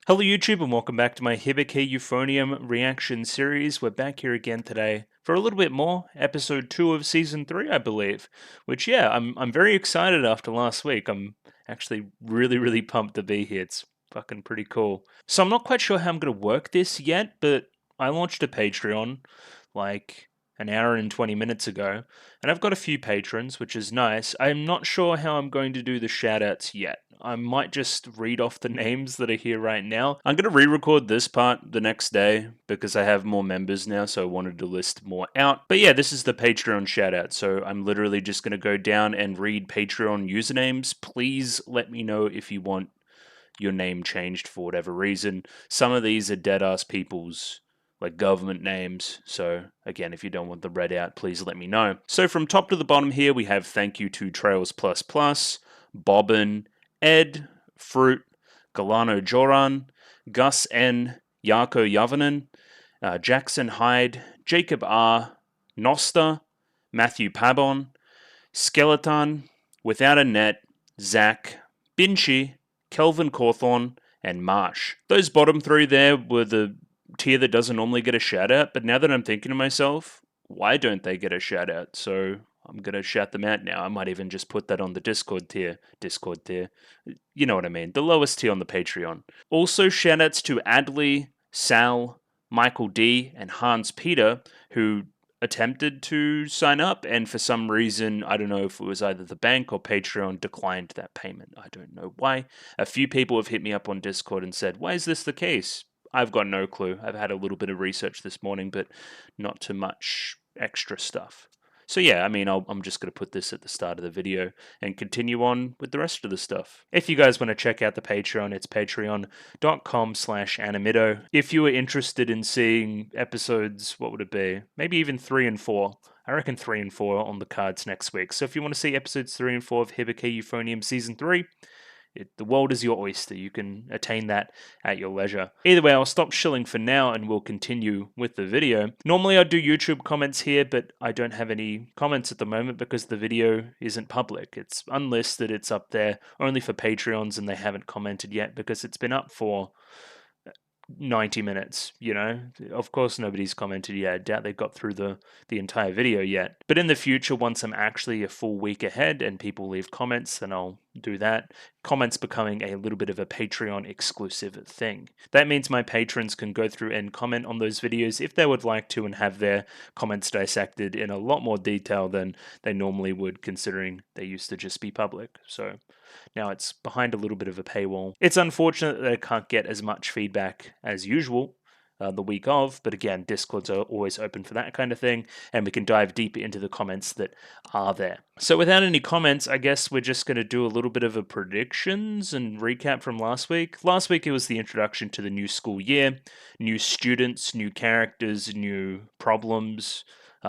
Hello YouTube and welcome back to my Hibike Euphonium reaction series. We're back here again today for a little bit more, episode 2 of season 3 I believe. Which yeah, I'm very excited after last week. I'm actually really pumped to be here. It's fucking pretty cool. So I'm not quite sure how I'm going to work this yet, but I launched a Patreon like an hour and 20 minutes ago, and I've got a few patrons, which is nice. I'm not sure how I'm going to do the shoutouts yet. I might just read off the names that are here right now. I'm going to re-record this part the next day because I have more members now, so I wanted to list more out. But yeah, this is the Patreon shoutout, so I'm literally just going to go down and read Patreon usernames. Please let me know if you want your name changed for whatever reason. Some of these are dead-ass people's like government names. So again, if you don't want the read out, please let me know. So from top to the bottom here, we have thank you to Trails Plus Plus, Bobbin, Ed, Fruit, Galano Joran, Gus N, Yarko Yavanen, Jackson Hyde, Jacob R, Nosta, Matthew Pabon, Skeleton, Without a Net, Zach, Binchy, Kelvin Cawthorn, and Marsh. Those bottom three there were the tier that doesn't normally get a shout out, but now that I'm thinking to myself, why don't they get a shout out? So I'm gonna shout them out now. I might even just put that on the Discord tier. You know what I mean. The lowest tier on the Patreon. Also, shout outs to Adley, Sal, Michael D, and Hans Peter, who attempted to sign up, and for some reason, I don't know if it was either the bank or Patreon, declined that payment. I don't know why. A few people have hit me up on Discord and said, why is this the case? I've got no clue. I've had a little bit of research this morning, but not too much extra stuff. So yeah, I mean, I'm just going to put this at the start of the video and continue on with the rest of the stuff. If you guys want to check out the Patreon, it's patreon.com/Animiddo. If you were interested in seeing episodes, what would it be? Maybe even 3 and 4. I reckon 3 and 4 on the cards next week. So if you want to see episodes 3 and 4 of Hibike Euphonium Season 3, the world is your oyster. You can attain that at your leisure. Either way, I'll stop shilling for now and we'll continue with the video. Normally I do YouTube comments here, but I don't have any comments at the moment because the video isn't public. It's unlisted, it's up there only for Patreons, and they haven't commented yet because it's been up for 90 minutes, you know? Of course nobody's commented yet. I doubt they got through the entire video yet. But in the future, once I'm actually a full week ahead and people leave comments, then I'll do that. Comments becoming a little bit of a Patreon exclusive thing. That means my patrons can go through and comment on those videos if they would like to and have their comments dissected in a lot more detail than they normally would, considering they used to just be public. So now it's behind a little bit of a paywall. It's unfortunate that I can't get as much feedback as usual the week of, but again, Discords are always open for that kind of thing, and we can dive deeper into the comments that are there. So without any comments, I guess we're just going to do a little bit of a predictions and recap from last week. Last week it was the introduction to the new school year, new students, new characters, new problems,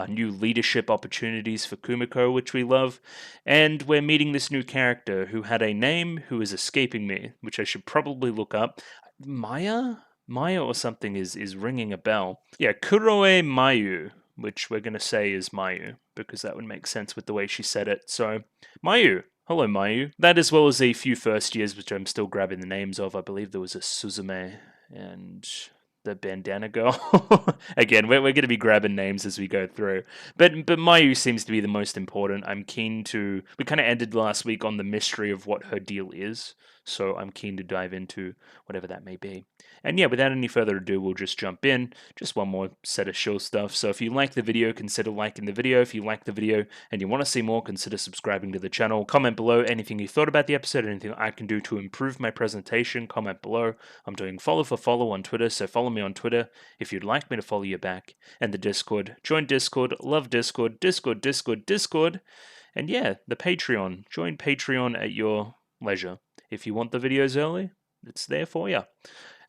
new leadership opportunities for Kumiko, which we love, and we're meeting this new character who had a name who is escaping me, which I should probably look up. Maya or something is ringing a bell. Yeah, Kuroe Mayu, which we're going to say is Mayu, because that would make sense with the way she said it. So, Mayu. Hello, Mayu. That, as well as a few first years, which I'm still grabbing the names of. I believe there was a Suzume and the bandana girl. Again, we're going to be grabbing names as we go through. But Mayu seems to be the most important. I'm keen to... We kind of ended last week on the mystery of what her deal is. So I'm keen to dive into whatever that may be. And yeah, without any further ado, we'll just jump in. Just one more set of show stuff. So if you like the video, consider liking the video. If you like the video and you want to see more, consider subscribing to the channel. Comment below anything you thought about the episode, anything I can do to improve my presentation. Comment below. I'm doing follow for follow on Twitter, so follow me on Twitter if you'd like me to follow you back. And the Discord. Join Discord. Love Discord. Discord. And yeah, the Patreon. Join Patreon at your leisure. If you want the videos early, it's there for you.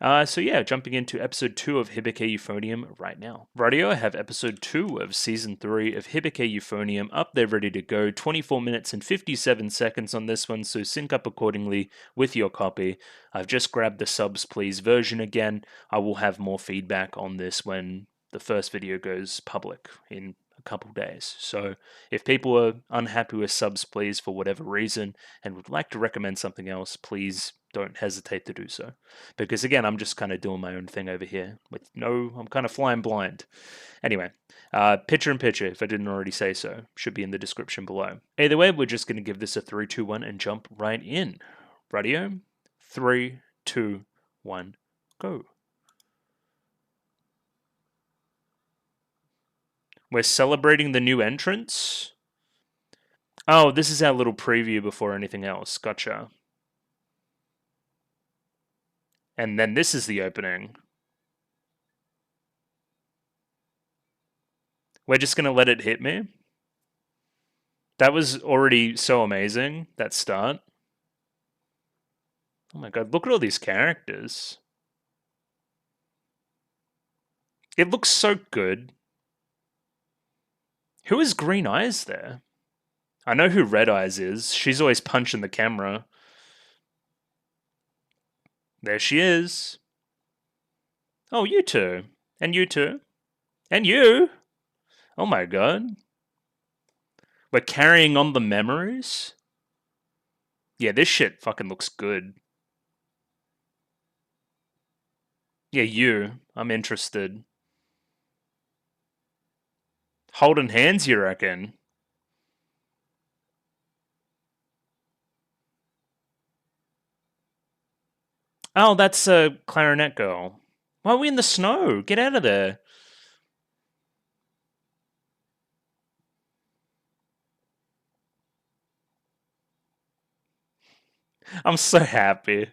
So yeah, jumping into episode 2 of Hibike Euphonium right now. Rightio, I have episode 2 of season 3 of Hibike Euphonium up there ready to go. 24 minutes and 57 seconds on this one, so sync up accordingly with your copy. I've just grabbed the subs please version again. I will have more feedback on this when the first video goes public in a couple days. So if people are unhappy with subs please for whatever reason and would like to recommend something else, please don't hesitate to do so. Because again, I'm just kind of doing my own thing over here. I'm kind of flying blind. Anyway, picture in picture, if I didn't already say so, should be in the description below. Either way, we're just going to give this a 3, 2, 1 and jump right in. Radio, 3, 2, 1, go. We're celebrating the new entrance. Oh, this is our little preview before anything else. Gotcha. And then this is the opening. We're just going to let it hit me. That was already so amazing, that start. Oh my god, look at all these characters. It looks so good. Who is Green Eyes there? I know who Red Eyes is. She's always punching the camera. There she is. Oh, you two. And you two. And you. Oh my god. We're carrying on the memories? Yeah, this shit fucking looks good. Yeah, you. I'm interested. Holding hands, you reckon? Oh, that's a clarinet girl. Why are we in the snow? Get out of there. I'm so happy.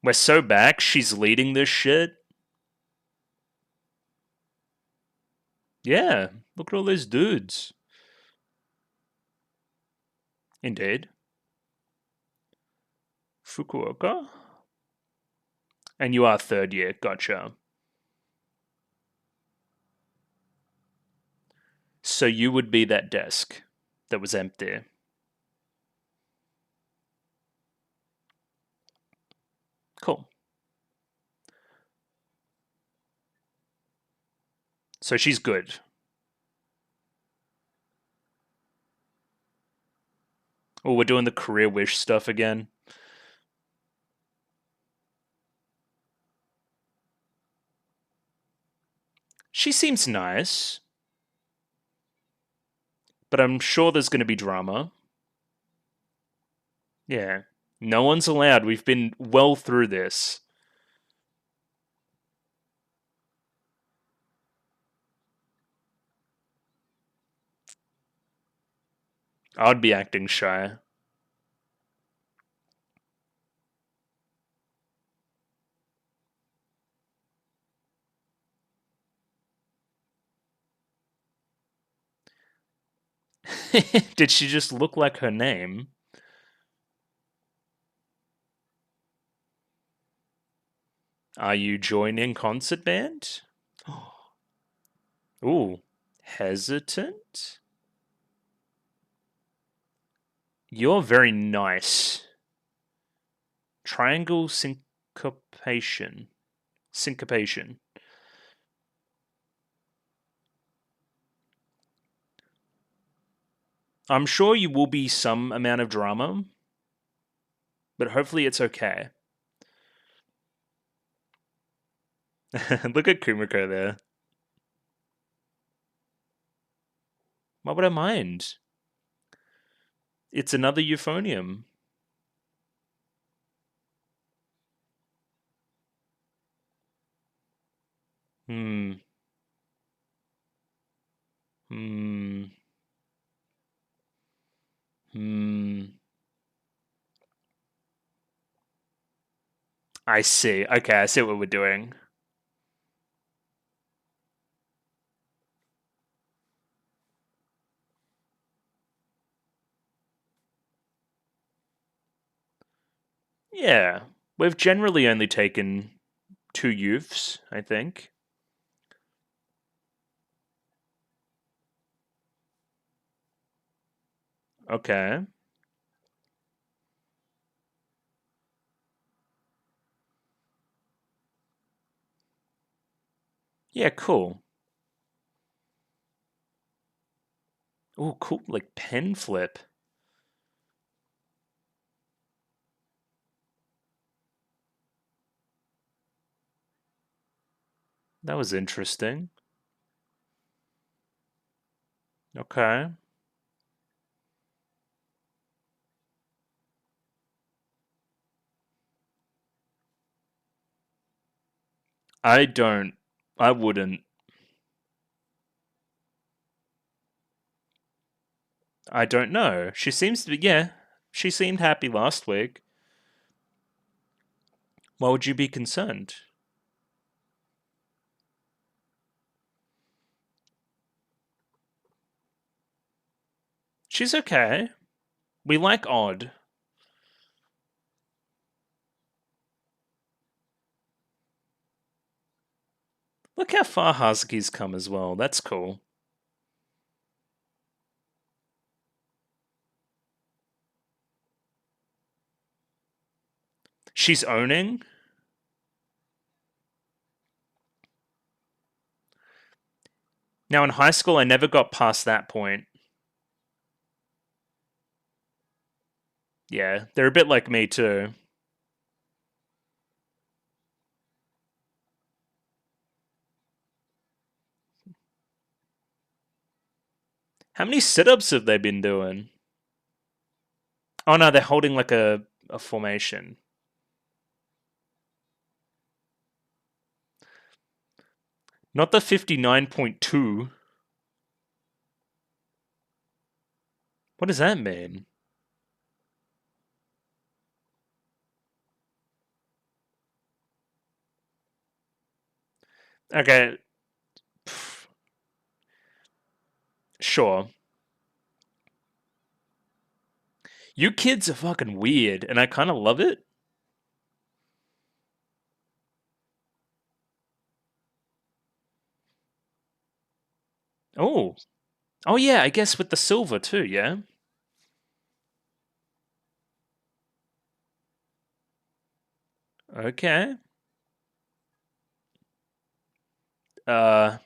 We're so back. She's leading this shit. Yeah, look at all those dudes. Indeed. Fukuoka? And you are third year. Gotcha. So you would be that desk that was empty. Cool. So she's good. Oh, we're doing the career wish stuff again. She seems nice. But I'm sure there's going to be drama. Yeah. No one's allowed. We've been well through this. I'd be acting shy. Did she just look like her name? Are you joining concert band? Ooh, hesitant? You're very nice. Triangle syncopation. Syncopation. I'm sure you will be some amount of drama, but hopefully it's okay. Look at Kumiko there. Why would I mind? It's another euphonium. Hmm. Hmm. Hmm. I see. Okay, I see what we're doing. Yeah. We've generally only taken 2 youths, I think. Okay. Yeah, cool. Oh, cool. Like pen flip. That was interesting. Okay. I don't. I wouldn't. I don't know. She seems to be. Yeah. She seemed happy last week. Why would you be concerned? She's okay. We like odd. Look how far Hazuki's come as well. That's cool. She's owning. Now in high school, I never got past that point. Yeah, they're a bit like me too. How many sit-ups have they been doing? Oh no, they're holding like a formation. Not the 59.2. What does that mean? Okay, pff, sure. You kids are fucking weird, and I kind of love it. Oh, oh yeah, I guess with the silver too. Yeah. Okay. Uh,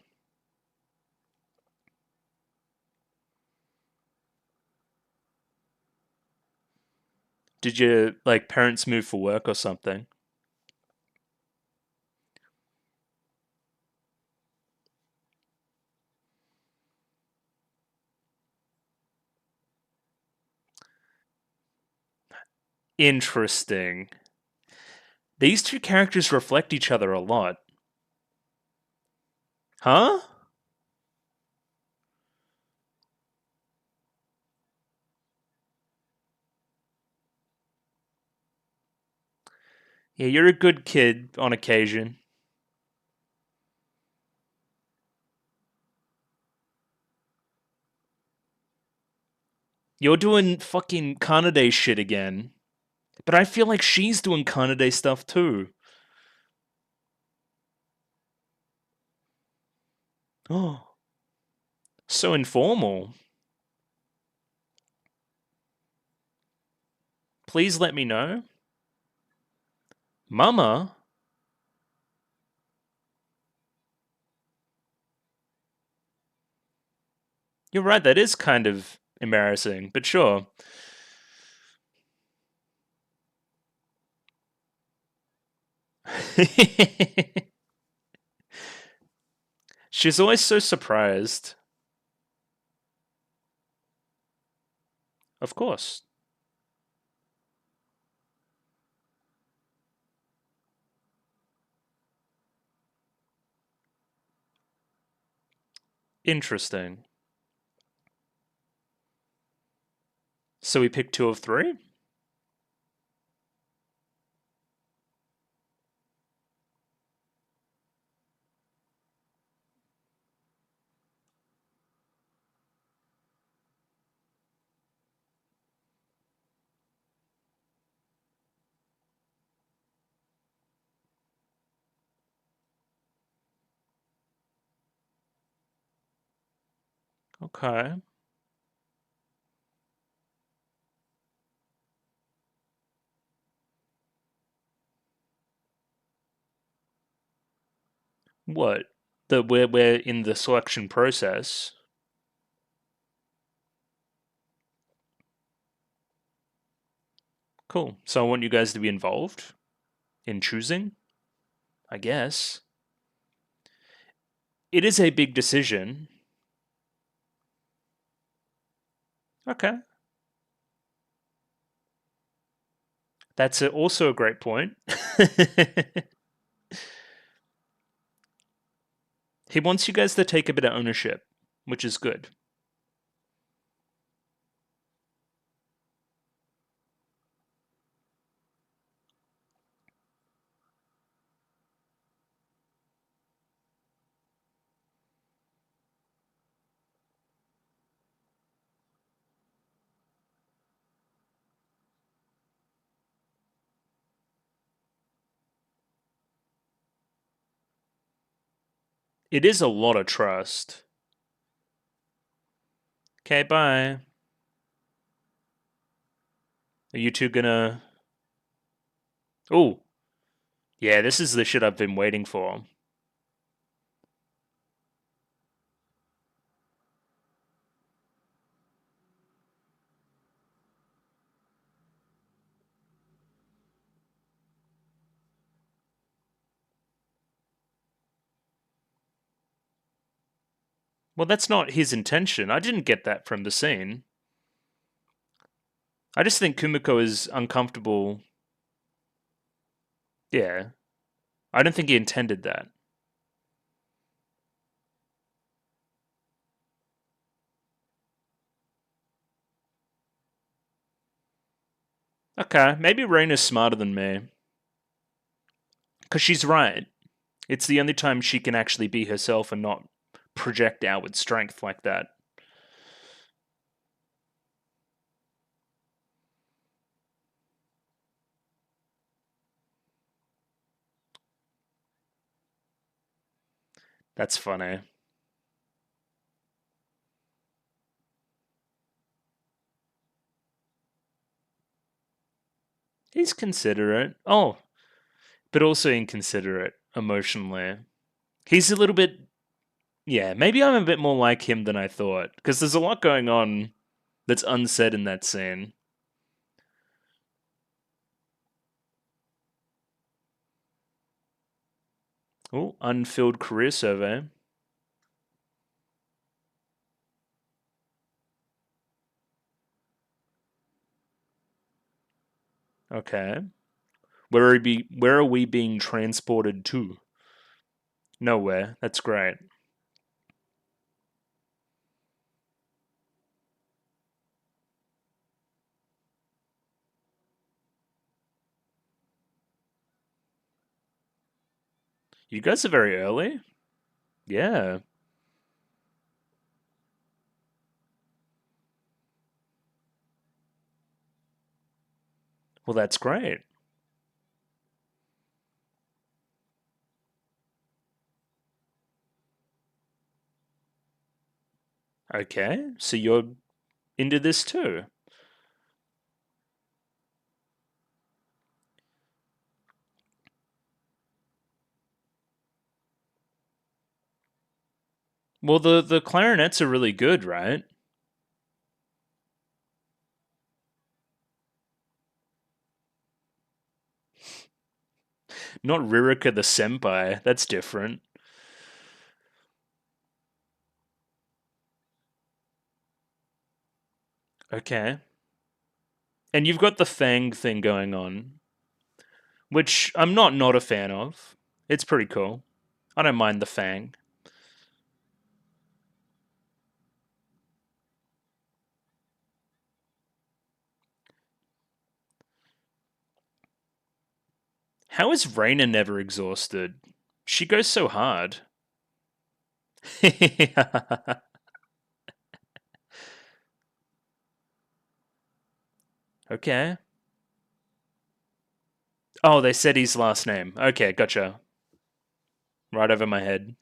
did your like parents move for work or something? Interesting. These two characters reflect each other a lot. Huh? Yeah, you're a good kid on occasion. You're doing fucking Kanade shit again. But I feel like she's doing Kanade stuff too. Oh, so informal. Please let me know. Mama? You're right, that is kind of embarrassing, but sure. She's always so surprised. Of course. Interesting. So we picked two of three? Okay. What? That we're in the selection process. Cool. So I want you guys to be involved in choosing, I guess. It is a big decision. Okay. That's also a great point. He wants you guys to take a bit of ownership, which is good. It is a lot of trust. Okay, bye. Are you two gonna... Oh, yeah, this is the shit I've been waiting for. Well, that's not his intention. I didn't get that from the scene. I just think Kumiko is uncomfortable. Yeah. I don't think he intended that. Okay, maybe Rain is smarter than me. Because she's right. It's the only time she can actually be herself and not project outward strength like that. That's funny. He's considerate. Oh, but also inconsiderate emotionally. He's a little bit... Yeah, maybe I'm a bit more like him than I thought. Because there's a lot going on that's unsaid in that scene. Oh, unfilled career survey. Okay. Where are we being transported to? Nowhere. That's great. You guys are very early? Yeah. Well, that's great. Okay. So you're into this too. Well, the clarinets are really good, right? Not Ririka the senpai. That's different. Okay. And you've got the Fang thing going on, which I'm not a fan of. It's pretty cool. I don't mind the Fang. How is Reina never exhausted? She goes so hard. Okay. Oh, they said his last name. Okay, gotcha. Right over my head.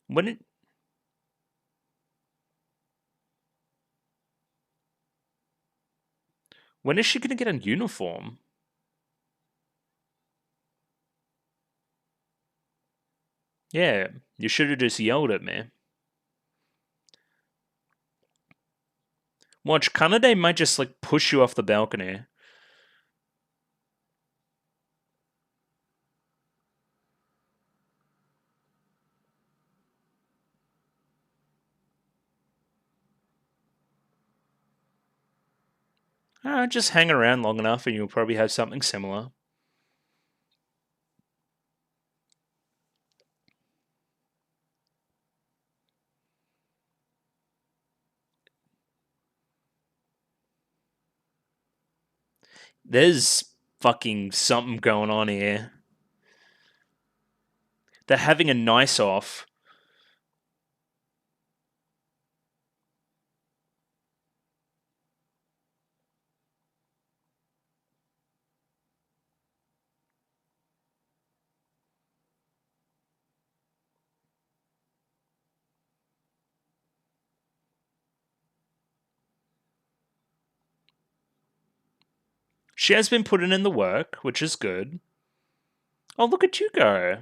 When it, when is she gonna get a uniform? Yeah, you should have just yelled at me. Watch, Kanade might just like push you off the balcony. Just hang around long enough and you'll probably have something similar. There's fucking something going on here. They're having a nice off. She has been putting in the work, which is good. Oh, look at you go.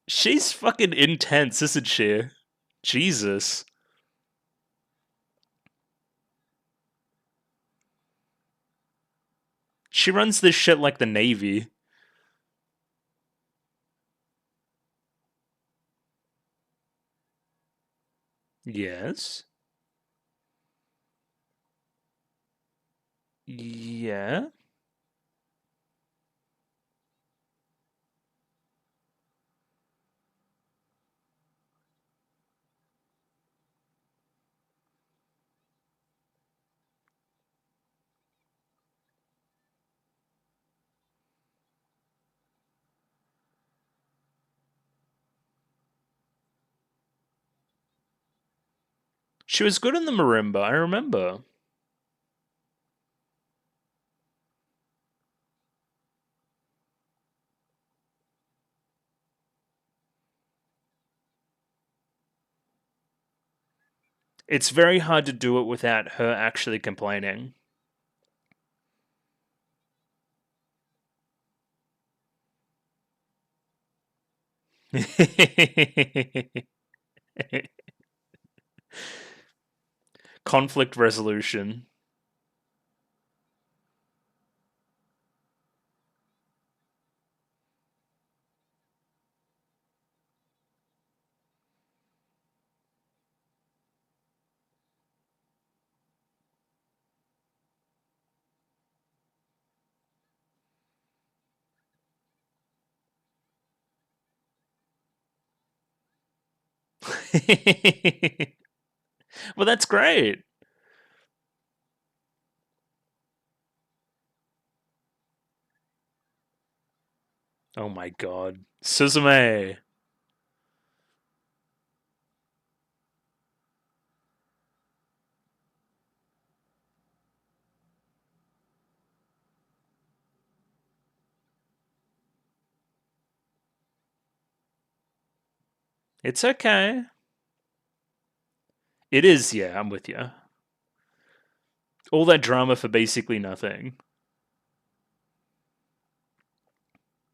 She's fucking intense, isn't she? Jesus. She runs this shit like the Navy. Yes. Yeah. She was good in the marimba, I remember. It's very hard to do it without her actually complaining. Conflict resolution. Well, that's great. Oh my god. Suzume. It's okay. It is, yeah, I'm with you. All that drama for basically nothing.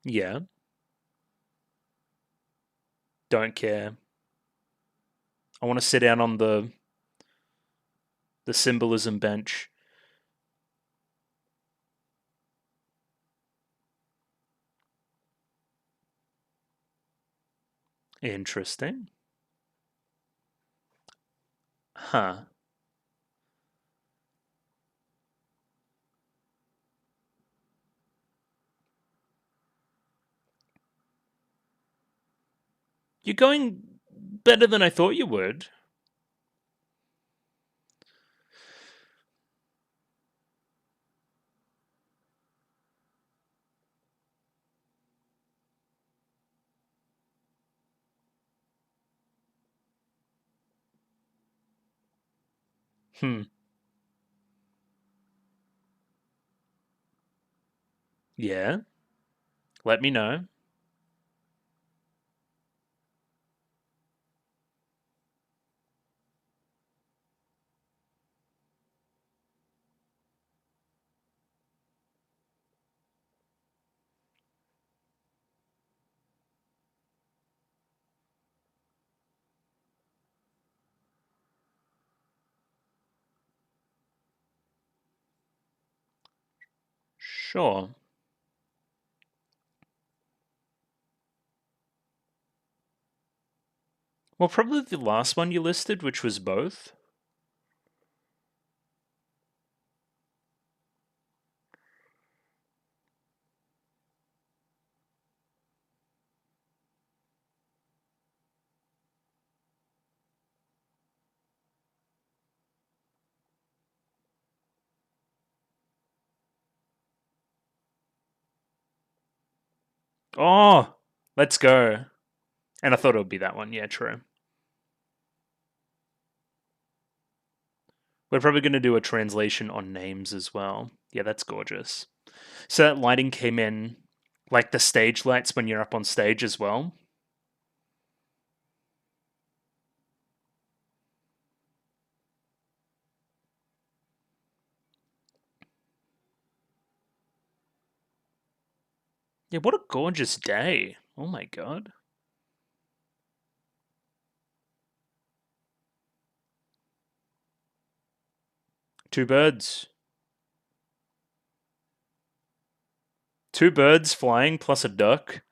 Yeah, don't care. I want to sit down on the symbolism bench. Interesting. Huh. You're going better than I thought you would. Hmm. Yeah. Let me know. Sure. Well, probably the last one you listed, which was both. Oh, let's go. And I thought it would be that one. Yeah, true. We're probably going to do a translation on names as well. Yeah, that's gorgeous. So that lighting came in like the stage lights when you're up on stage as well. Yeah, what a gorgeous day. Oh my god. Two birds. Two birds flying plus a duck.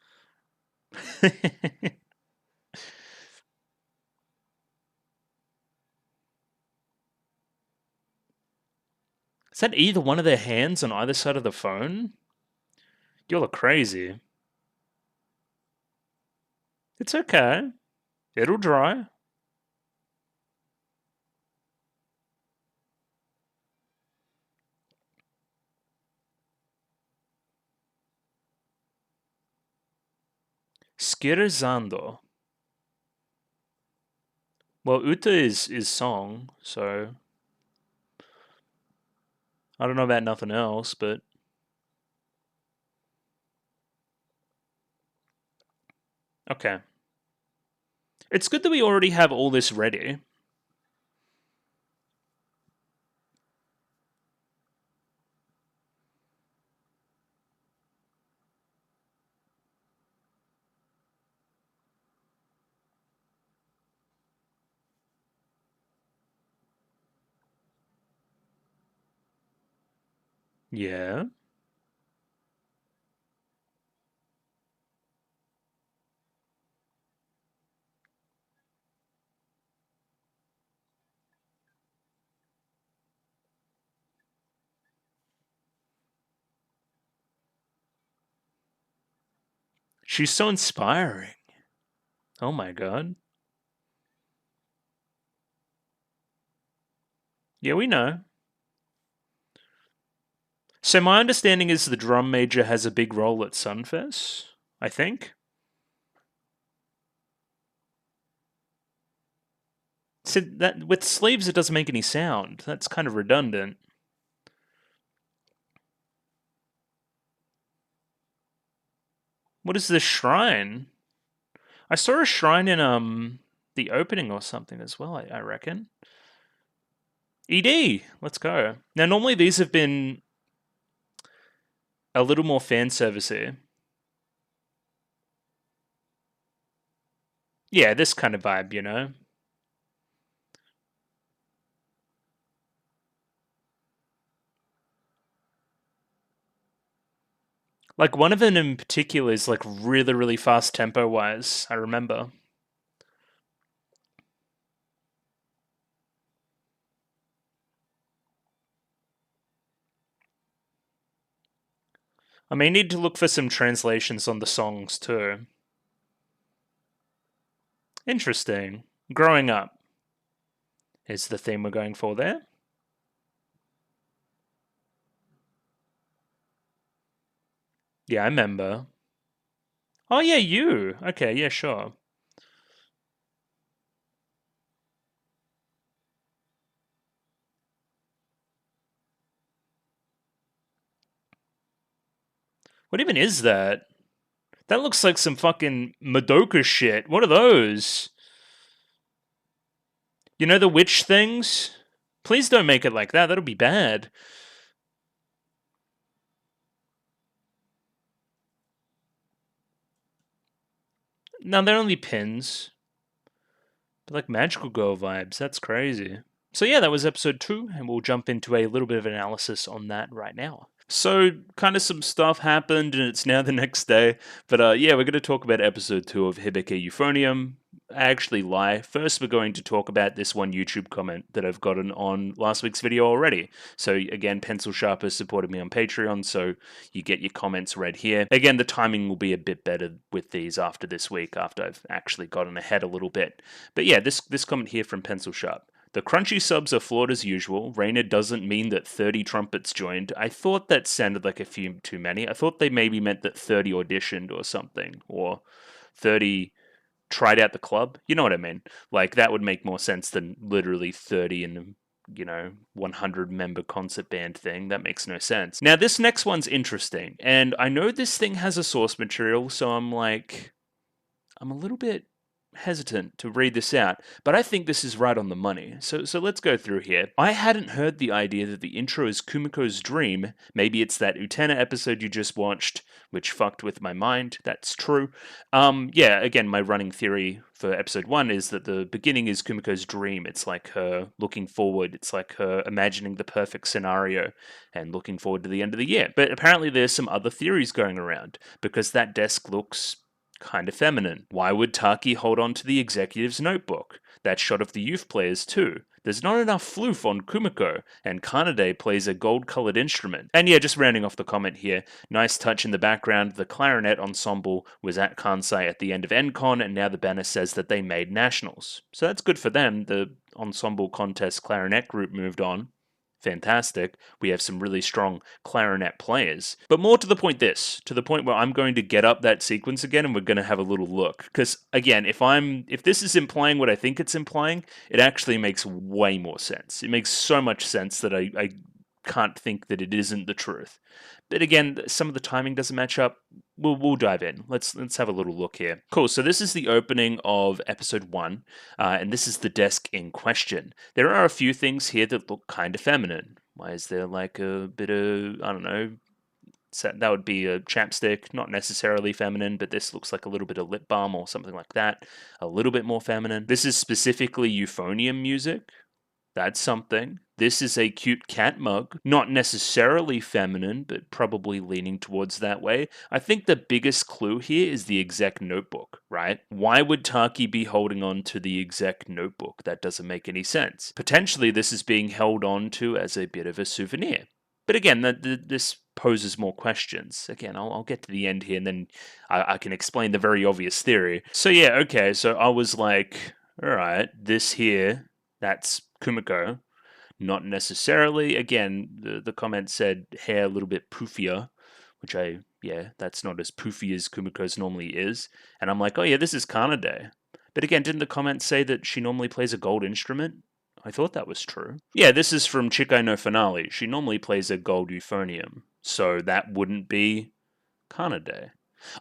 Is that either one of their hands on either side of the phone? You look crazy. It's okay. It'll dry. Scherzando. Well, Uta is song, so I don't know about nothing else, but okay. It's good that we already have all this ready. Yeah. She's so inspiring. Oh my god. Yeah, we know. So my understanding is the drum major has a big role at Sunfest, I think. So that with sleeves it doesn't make any sound. That's kind of redundant. What is this shrine? I saw a shrine in the opening or something as well, I reckon. ED, let's go. Now normally these have been a little more fan servicey. Yeah, this kind of vibe, you know. Like one of them in particular is like really, really fast tempo wise, I remember. I may need to look for some translations on the songs too. Interesting. Growing up is the theme we're going for there. Yeah, I remember. Oh yeah, you. Okay, yeah, sure. What even is that? That looks like some fucking Madoka shit. What are those? You know the witch things? Please don't make it like that. That'll be bad. No, they're only pins. But like magical girl vibes. That's crazy. So yeah, that was episode 2, and we'll jump into a little bit of analysis on that right now. So, kind of some stuff happened, and it's now the next day. But yeah, we're going to talk about episode 2 of Hibike Euphonium. I actually lie. First, we're going to talk about this one YouTube comment that I've gotten on last week's video already. So, again, Pencil Sharper supported me on Patreon, so you get your comments read here. Again, the timing will be a bit better with these after this week, after I've actually gotten ahead a little bit. But yeah, this comment here from Pencil Sharp. The crunchy subs are flawed as usual. Rainer doesn't mean that 30 trumpets joined. I thought that sounded like a few too many. I thought they maybe meant that 30 auditioned or something, or 30 tried out the club. You know what I mean? Like, that would make more sense than literally 30 in a 100 member concert band thing. That makes no sense. Now, this next one's interesting, and I know this thing has a source material, so I'm a little bit hesitant to read this out, but I think this is right on the money. So let's go through here. I hadn't heard the idea that the intro is Kumiko's dream. Maybe it's that Utena episode you just watched, which fucked with my mind. That's true. Yeah, again, my running theory for episode 1 is that the beginning is Kumiko's dream. It's like her looking forward. It's like her imagining the perfect scenario and looking forward to the end of the year. But apparently there's some other theories going around, because that desk looks kind of feminine. Why would Taki hold on to the executive's notebook? That shot of the youth players too. There's not enough floof on Kumiko, and Kanade plays a gold-coloured instrument. And yeah, just rounding off the comment here, nice touch in the background, the clarinet ensemble was at Kansai at the end of NCon, and now the banner says that they made nationals. So that's good for them. The ensemble contest clarinet group moved on. Fantastic. We have some really strong clarinet players. But more to the point to the point where I'm going to get up that sequence again and we're going to have a little look. Because again, if this is implying what I think it's implying, it actually makes way more sense. It makes so much sense that I can't think that it isn't the truth. But again, some of the timing doesn't match up. We'll dive in. Let's have a little look here. Cool. So this is the opening of episode 1, and this is the desk in question. There are a few things here that look kind of feminine. Why is there like a bit of, I don't know, that would be a chapstick, not necessarily feminine, but this looks like a little bit of lip balm or something like that. A little bit more feminine. This is specifically euphonium music. That's something. This is a cute cat mug. Not necessarily feminine, but probably leaning towards that way. I think the biggest clue here is the exec notebook, right? Why would Taki be holding on to the exec notebook? That doesn't make any sense. Potentially, this is being held on to as a bit of a souvenir. But again, this poses more questions. Again, I'll get to the end here, and then I can explain the very obvious theory. So yeah, okay, so I was like, all right, this here, that's Kumiko. Not necessarily. Again, the comment said hair a little bit poofier, which that's not as poofy as Kumiko's normally is. And I'm like, oh yeah, this is Kanade. But again, didn't the comment say that she normally plays a gold instrument? I thought that was true. Yeah, this is from Chikai no Finale. She normally plays a gold euphonium, so that wouldn't be Kanade.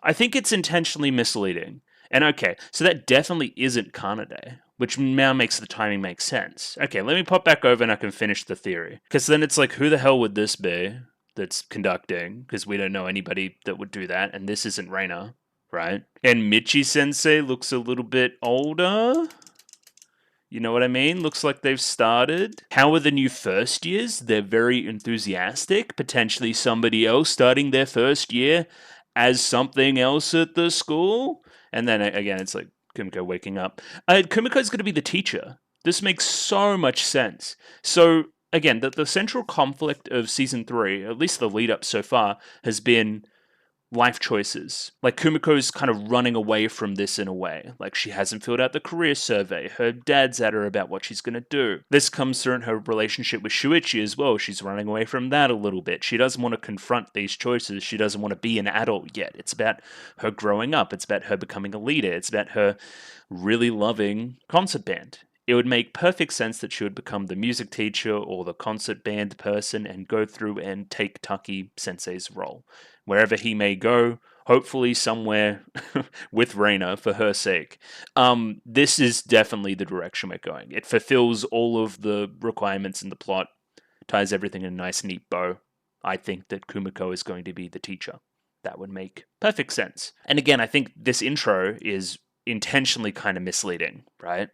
I think it's intentionally misleading. And okay, so that definitely isn't Kanade, which now makes the timing make sense. Okay, let me pop back over and I can finish the theory. Because then it's like, who the hell would this be that's conducting? Because we don't know anybody that would do that, and this isn't Reina, right? And Michi-sensei looks a little bit older. You know what I mean? Looks like they've started. How are the new first years? They're very enthusiastic. Potentially somebody else starting their first year as something else at the school. And then again, it's like Kumiko waking up. Kumiko's going to be the teacher. This makes so much sense. So again, the central conflict of season 3, at least the lead up so far, has been life choices. Like, Kumiko's kind of running away from this in a way. Like, she hasn't filled out the career survey. Her dad's at her about what she's going to do. This comes through in her relationship with Shuichi as well. She's running away from that a little bit. She doesn't want to confront these choices. She doesn't want to be an adult yet. It's about her growing up. It's about her becoming a leader. It's about her really loving concert band. It would make perfect sense that she would become the music teacher or the concert band person and go through and take Taki Sensei's role. Wherever he may go, hopefully somewhere with Reina for her sake. This is definitely the direction we're going. It fulfills all of the requirements in the plot, ties everything in a nice, neat bow. I think that Kumiko is going to be the teacher. That would make perfect sense. And again, I think this intro is intentionally kind of misleading, right?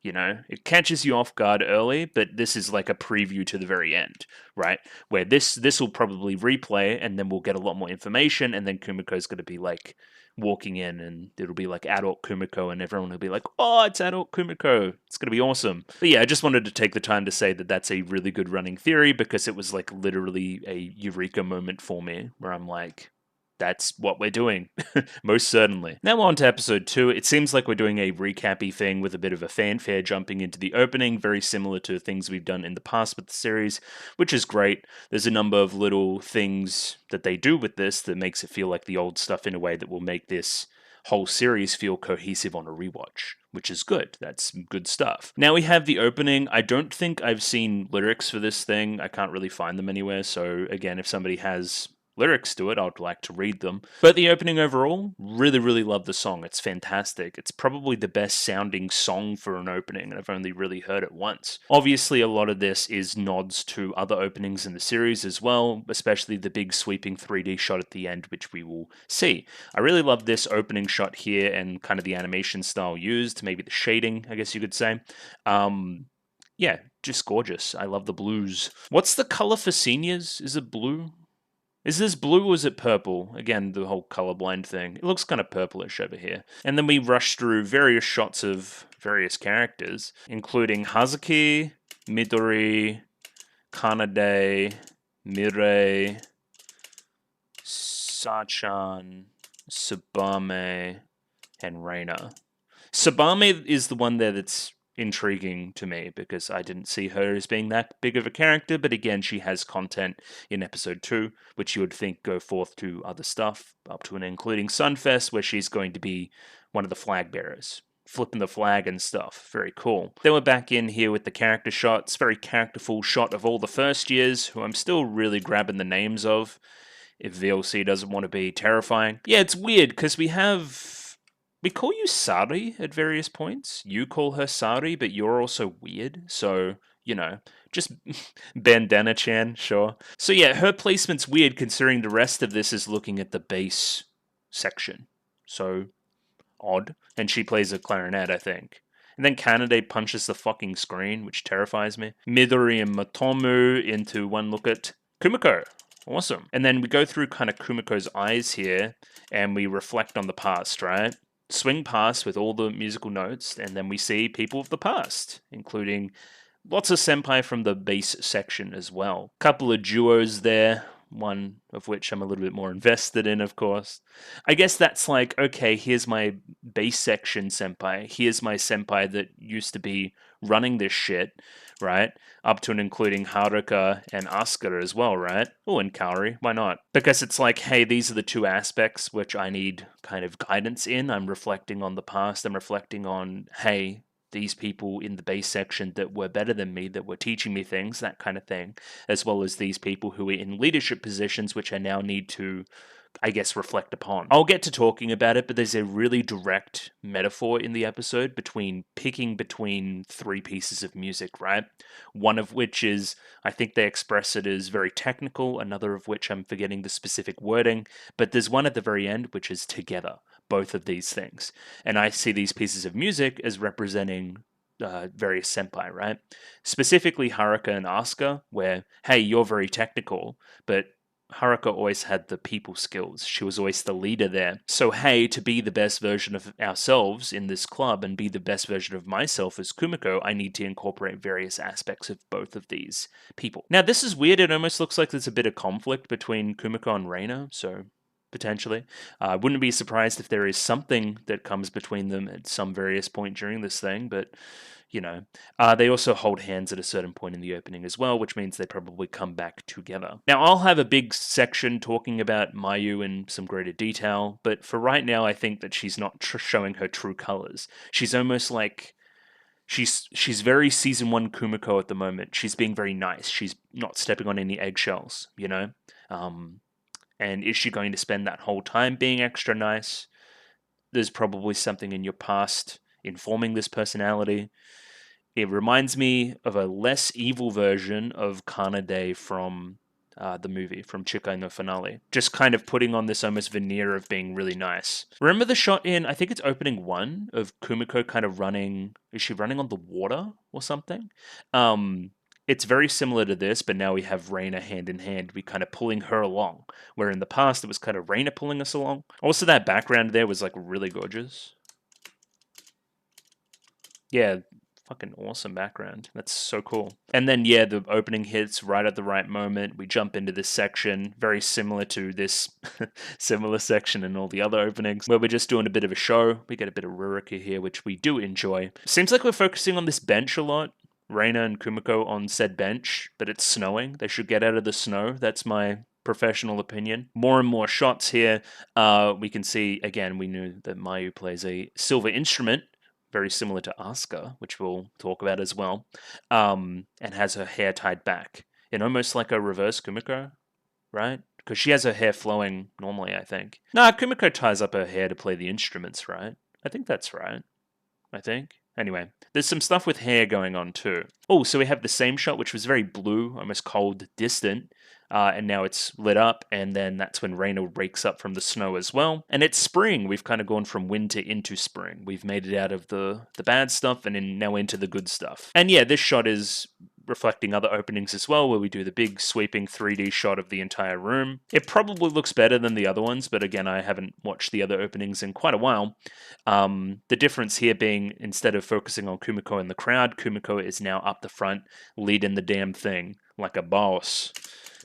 You know, it catches you off guard early, but this is like a preview to the very end, right? Where this will probably replay, and then we'll get a lot more information, and then Kumiko's going to be like walking in, and it'll be like adult Kumiko, and everyone will be like, "Oh, it's adult Kumiko! It's going to be awesome." But yeah, I just wanted to take the time to say that that's a really good running theory because it was like literally a eureka moment for me, where I'm like, that's what we're doing. Most certainly. Now on to episode 2. It seems like we're doing a recappy thing with a bit of a fanfare jumping into the opening, very similar to things we've done in the past with the series, which is great. There's a number of little things that they do with this that makes it feel like the old stuff in a way that will make this whole series feel cohesive on a rewatch, which is good. That's good stuff. Now we have the opening. I don't think I've seen lyrics for this thing. I can't really find them anywhere. So again, if somebody has lyrics to it, I'd like to read them. But the opening overall, really love the song. It's fantastic. It's probably the best sounding song for an opening, and I've only really heard it once. Obviously, a lot of this is nods to other openings in the series as well, especially the big sweeping 3D shot at the end, which we will see. I really love this opening shot here and kind of the animation style used, maybe the shading, I guess you could say. Yeah, just gorgeous. I love the blues. What's the color for seniors? Is it blue? Is this blue or is it purple? Again, the whole colorblind thing. It looks kind of purplish over here. And then we rush through various shots of various characters, including Hazuki, Midori, Kanade, Mirei, Sachan, Tsubame, and Reina. Tsubame is the one there that's intriguing to me because I didn't see her as being that big of a character, but again, she has content in episode 2, which you would think go forth to other stuff, up to and including Sunfest, where she's going to be one of the flag bearers, flipping the flag and stuff. Very cool. Then we're back in here with the character shots, very characterful shot of all the first years, who I'm still really grabbing the names of, if VLC doesn't want to be terrifying. Yeah, it's weird, because we call you Sari at various points. You call her Sari, but you're also weird. So, you know, just Bandana-chan, sure. So yeah, her placement's weird considering the rest of this is looking at the bass section. So, odd. And she plays a clarinet, I think. And then Kanade punches the fucking screen, which terrifies me. Midori and Matomu into one look at Kumiko. Awesome. And then we go through kind of Kumiko's eyes here, and we reflect on the past, right? Swing past with all the musical notes, and then we see people of the past, including lots of senpai from the bass section as well. Couple of duos there, one of which I'm a little bit more invested in, of course. I guess that's like, okay, here's my bass section senpai. Here's my senpai that used to be running this shit, right? Up to and including Haruka and Asuka as well, right? Oh, and Kaori, why not? Because it's like, hey, these are the two aspects which I need kind of guidance in. I'm reflecting on the past. I'm reflecting on, hey, these people in the bass section that were better than me, that were teaching me things, that kind of thing, as well as these people who are in leadership positions, which I now need to, I guess, reflect upon. I'll get to talking about it, but there's a really direct metaphor in the episode picking between three pieces of music, right? One of which is, I think they express it as very technical, another of which I'm forgetting the specific wording, but there's one at the very end which is together, both of these things. And I see these pieces of music as representing various senpai, right? Specifically Haruka and Asuka, where, hey, you're very technical, but Haruka always had the people skills. She was always the leader there. So, hey, to be the best version of ourselves in this club and be the best version of myself as Kumiko, I need to incorporate various aspects of both of these people. Now, this is weird. It almost looks like there's a bit of conflict between Kumiko and Reina, so potentially. I wouldn't be surprised if there is something that comes between them at some various point during this thing, but you know, they also hold hands at a certain point in the opening as well, which means they probably come back together. Now, I'll have a big section talking about Mayu in some greater detail, but for right now, I think that she's not showing her true colors. She's almost like she's very season 1 Kumiko at the moment. She's being very nice. She's not stepping on any eggshells, you know. And is she going to spend that whole time being extra nice? There's probably something in your past informing this personality. It reminds me of a less evil version of Kanade from the movie from Chikai no Finale. Just kind of putting on this almost veneer of being really nice. Remember the shot in, I think it's opening 1 of Kumiko kind of running, is she running on the water or something? It's very similar to this, but now we have Reina hand in hand. We kind of pulling her along, where in the past it was kind of Reina pulling us along. Also, that background there was like really gorgeous. Yeah, fucking awesome background. That's so cool. And then, yeah, the opening hits right at the right moment. We jump into this section, very similar to this similar section in all the other openings, where we're just doing a bit of a show. We get a bit of Rurika here, which we do enjoy. Seems like we're focusing on this bench a lot. Reina and Kumiko on said bench, but it's snowing. They should get out of the snow. That's my professional opinion. More and more shots here. We can see, again, we knew that Mayu plays a silver instrument, very similar to Asuka, which we'll talk about as well, and has her hair tied back in almost like a reverse Kumiko, right? Because she has her hair flowing normally, I think. Nah, Kumiko ties up her hair to play the instruments, right? I think that's right. I think. Anyway, there's some stuff with hair going on too. Oh, so we have the same shot, which was very blue, almost cold, distant. And now it's lit up, and then that's when Reina rakes up from the snow as well. And it's spring. We've kind of gone from winter into spring. We've made it out of the bad stuff and now into the good stuff. And yeah, this shot is reflecting other openings as well, where we do the big sweeping 3D shot of the entire room. It probably looks better than the other ones, but again, I haven't watched the other openings in quite a while. The difference here being, instead of focusing on Kumiko in the crowd, Kumiko is now up the front, leading the damn thing like a boss.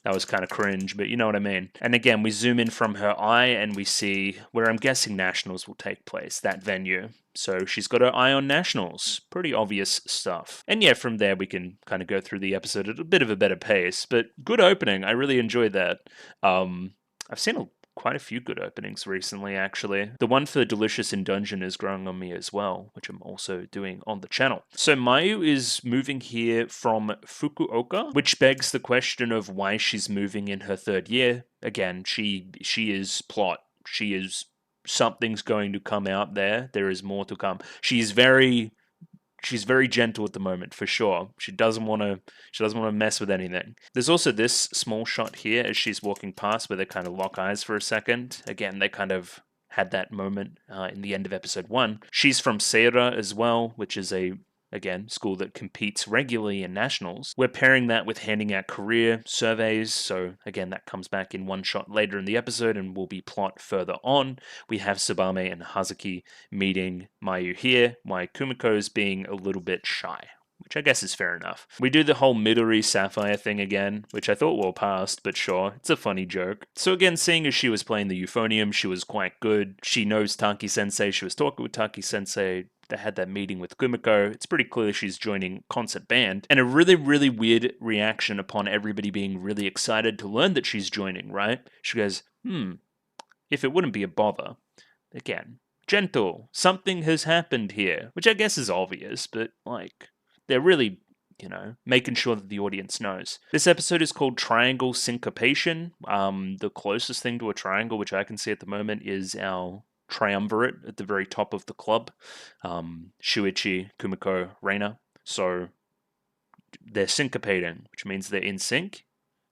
That was kind of cringe, but you know what I mean. And again, we zoom in from her eye and we see where I'm guessing Nationals will take place, that venue. So she's got her eye on Nationals. Pretty obvious stuff. And yeah, from there we can kind of go through the episode at a bit of a better pace, but good opening. I really enjoyed that. I've seen quite a few good openings recently, actually. The one for Delicious in Dungeon is growing on me as well, which I'm also doing on the channel. So Mayu is moving here from Fukuoka, which begs the question of why she's moving in her 3rd year. Again, she is plot. She is something's going to come out there. There is more to come. She's very gentle at the moment, for sure. She doesn't want to mess with anything. There's also this small shot here as she's walking past where they kind of lock eyes for a second. Again, they kind of had that moment in the end of episode 1. She's from Seira as well, which is again, school that competes regularly in nationals. We're pairing that with handing out career surveys, so again, that comes back in one shot later in the episode and will be plot further on. We have Tsubame and Hazuki meeting Mayu here, while Kumiko's being a little bit shy, which I guess is fair enough. We do the whole Midori Sapphire thing again, which I thought well past, but sure, it's a funny joke. So again, seeing as she was playing the Euphonium, she was quite good. She knows Taki-sensei, she was talking with Taki-sensei, they had that meeting with Kumiko. It's pretty clear she's joining concert band. And a really, really weird reaction upon everybody being really excited to learn that she's joining, right? She goes, if it wouldn't be a bother. Again, gentle. Something has happened here, which I guess is obvious, but like, they're really, making sure that the audience knows. This episode is called Triangle Syncopation. The closest thing to a triangle, which I can see at the moment, is our triumvirate at the very top of the club. Shuichi, Kumiko, Reina. So they're syncopating, which means they're in sync.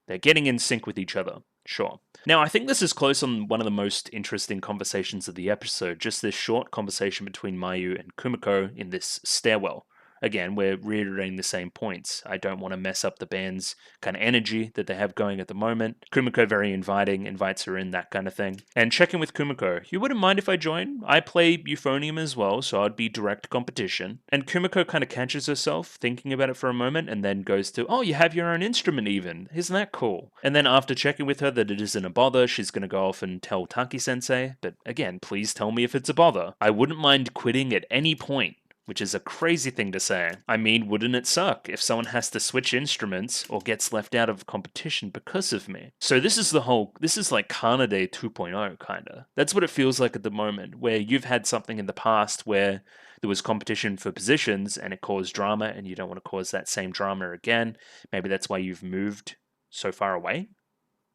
They're getting in sync with each other. Sure. Now, I think this is close on one of the most interesting conversations of the episode, just this short conversation between Mayu and Kumiko in this stairwell. Again, we're reiterating the same points. I don't want to mess up the band's kind of energy that they have going at the moment. Kumiko very inviting, invites her in, that kind of thing. And check in with Kumiko. You wouldn't mind if I join? I play Euphonium as well, so I'd be direct competition. And Kumiko kind of catches herself, thinking about it for a moment, and then goes to, oh, you have your own instrument even. Isn't that cool? And then after checking with her that it isn't a bother, she's going to go off and tell Taki-sensei. But again, please tell me if it's a bother. I wouldn't mind quitting at any point. Which is a crazy thing to say. I mean, wouldn't it suck if someone has to switch instruments or gets left out of competition because of me? So this is like Kanade 2.0 kinda. That's what it feels like at the moment, where you've had something in the past where there was competition for positions and it caused drama and you don't want to cause that same drama again. Maybe that's why you've moved so far away.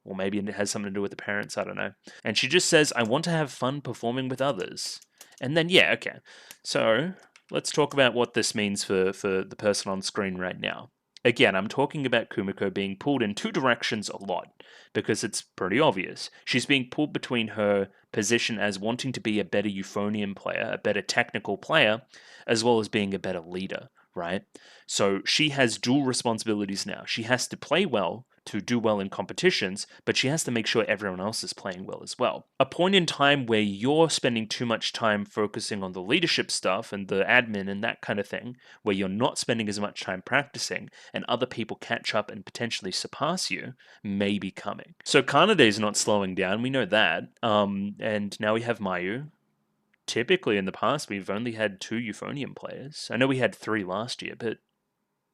Or maybe it has something to do with the parents, I don't know. And she just says, I want to have fun performing with others. And then, yeah, okay. So let's talk about what this means for the person on screen right now. Again, I'm talking about Kumiko being pulled in two directions a lot, because it's pretty obvious. She's being pulled between her position as wanting to be a better Euphonium player, a better technical player, as well as being a better leader, right? So she has dual responsibilities now. She has to play well to do well in competitions, but she has to make sure everyone else is playing well as well. A point in time where you're spending too much time focusing on the leadership stuff and the admin and that kind of thing, where you're not spending as much time practicing, and other people catch up and potentially surpass you, may be coming. So Kanade's not slowing down, we know that. And now we have Mayu. Typically in the past, we've only had 2 Euphonium players. I know we had 3 last year, but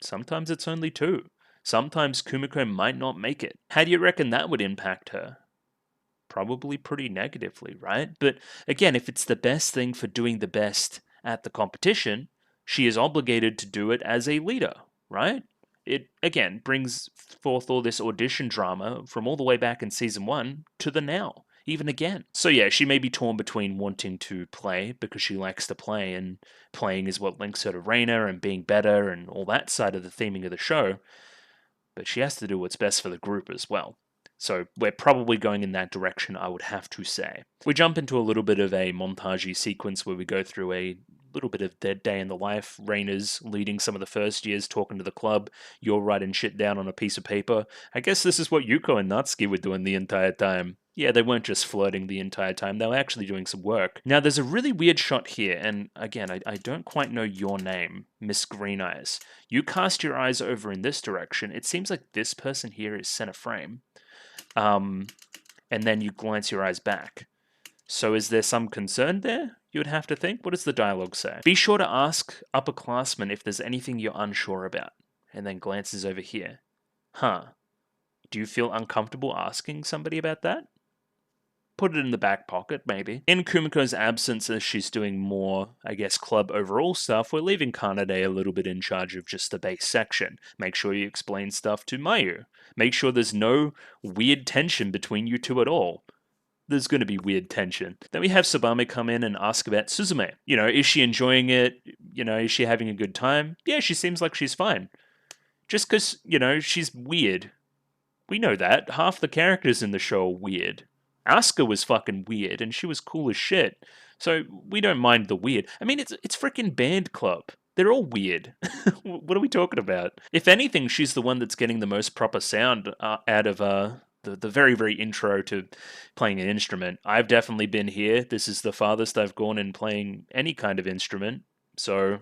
sometimes it's only 2. Sometimes Kumiko might not make it. How do you reckon that would impact her? Probably pretty negatively, right? But again, if it's the best thing for doing the best at the competition, she is obligated to do it as a leader, right? It, again, brings forth all this audition drama from all the way back in season 1 to the now, even again. So yeah, she may be torn between wanting to play because she likes to play, and playing is what links her to Reina and being better and all that side of the theming of the show, but she has to do what's best for the group as well. So we're probably going in that direction, I would have to say. We jump into a little bit of a montagey sequence where we go through a little bit of their day in the life. Raina's leading some of the first years, talking to the club. You're writing shit down on a piece of paper. I guess this is what Yuko and Natsuki were doing the entire time. Yeah, they weren't just flirting the entire time, they were actually doing some work. Now, there's a really weird shot here, and again, I don't quite know your name, Miss Green Eyes. You cast your eyes over in this direction. It seems like this person here is center frame. And then you glance your eyes back. So is there some concern there? You would have to think. What does the dialogue say? Be sure to ask upperclassmen if there's anything you're unsure about. And then glances over here. Huh. Do you feel uncomfortable asking somebody about that? Put it in the back pocket, maybe. In Kumiko's absence, as she's doing more, I guess, club overall stuff, we're leaving Kanade a little bit in charge of just the base section. Make sure you explain stuff to Mayu. Make sure there's no weird tension between you two at all. There's going to be weird tension. Then we have Sabame come in and ask about Suzume. You know, is she enjoying it? You know, is she having a good time? Yeah, she seems like she's fine. Just because, you know, she's weird. We know that. Half the characters in the show are weird. Asuka was fucking weird, and she was cool as shit. So we don't mind the weird. I mean, it's freaking band club. They're all weird. What are we talking about? If anything, she's the one that's getting the most proper sound out of the very, very intro to playing an instrument. I've definitely been here. This is the farthest I've gone in playing any kind of instrument. So,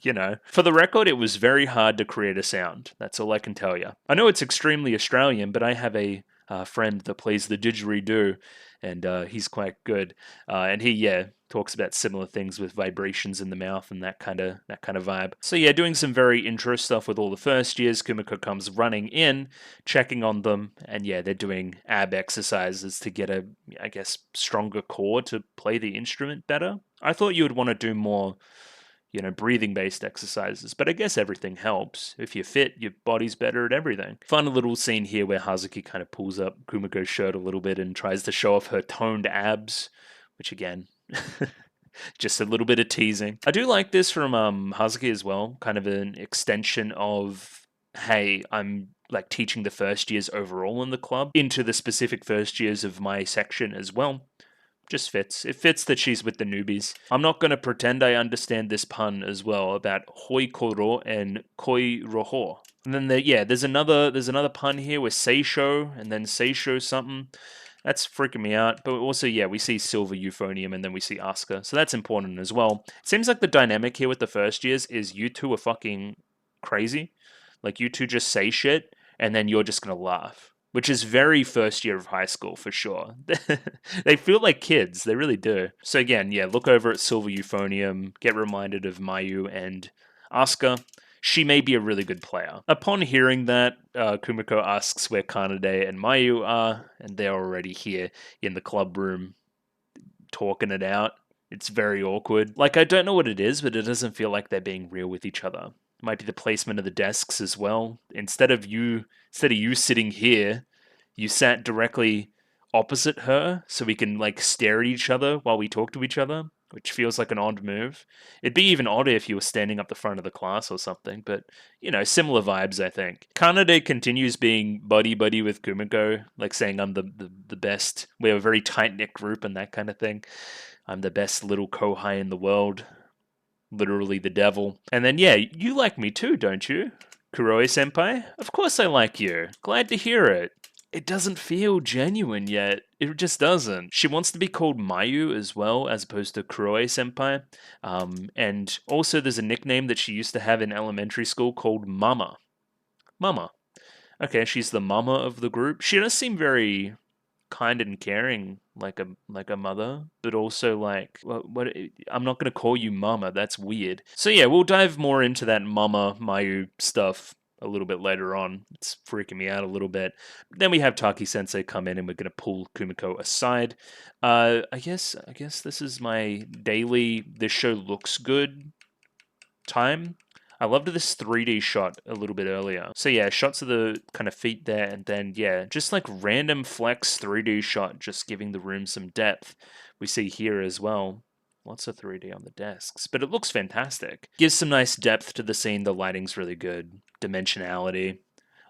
you know. For the record, it was very hard to create a sound. That's all I can tell you. I know it's extremely Australian, but I have a friend that plays the didgeridoo, and he's quite good. And he, yeah, talks about similar things with vibrations in the mouth and that kind of vibe. So yeah, doing some very intro stuff with all the first years. Kumiko comes running in, checking on them, and yeah, they're doing ab exercises to get a, I guess, stronger core to play the instrument better. I thought you would want to do more, you know, breathing-based exercises, but I guess everything helps. If you're fit, your body's better at everything. Fun little scene here where Hazuki kind of pulls up Kumiko's shirt a little bit and tries to show off her toned abs, which again, just a little bit of teasing. I do like this from Hazuki as well, kind of an extension of, hey, I'm like teaching the first years overall in the club into the specific first years of my section as well. Just fits. It fits that she's with the newbies. I'm not going to pretend I understand this pun as well about hoi koro and koi roho. And then there's another pun here with seisho and then seisho something. That's freaking me out. But also, yeah, we see Silver Euphonium and then we see Asuka. So that's important as well. It seems like the dynamic here with the first years is you two are fucking crazy. Like, you two just say shit and then you're just going to laugh. Which is very first year of high school for sure. They feel like kids, they really do. So again, yeah, look over at Silver Euphonium, get reminded of Mayu and Asuka. She may be a really good player. Upon hearing that, Kumiko asks where Kanade and Mayu are, and they're already here in the club room talking it out. It's very awkward. Like, I don't know what it is, but it doesn't feel like they're being real with each other. Might be the placement of the desks as well. Instead of you sitting here, you sat directly opposite her so we can like stare at each other while we talk to each other. which feels like an odd move. It'd be even odder if you were standing up the front of the class or something, but, similar vibes, I think. Kanade continues being buddy-buddy with Kumiko, like saying I'm the best. We're a very tight-knit group and that kind of thing. I'm the best little kohai in the world. Literally the devil. And then, yeah, you like me too, don't you? Kuroe-senpai? Of course I like you. Glad to hear it. It doesn't feel genuine yet. It just doesn't. She wants to be called Mayu as well, as opposed to Kuroe-senpai. And also there's a nickname that she used to have in elementary school called Mama. Mama. Okay, she's the mama of the group. She does seem very kind and caring, like a mother, but also like what I'm not going to call you mama, that's weird. So yeah, we'll dive more into that Mama Mayu stuff a little bit later on. It's freaking me out a little bit. Then we have Taki Sensei come in and we're going to pull Kumiko aside. I guess this is my daily this show looks good time. I loved this 3D shot a little bit earlier. So yeah, shots of the kind of feet there, and then yeah, just like random flex 3D shot, just giving the room some depth. We see here as well. Lots of 3D on the desks, but it looks fantastic. Gives some nice depth to the scene. The lighting's really good. Dimensionality.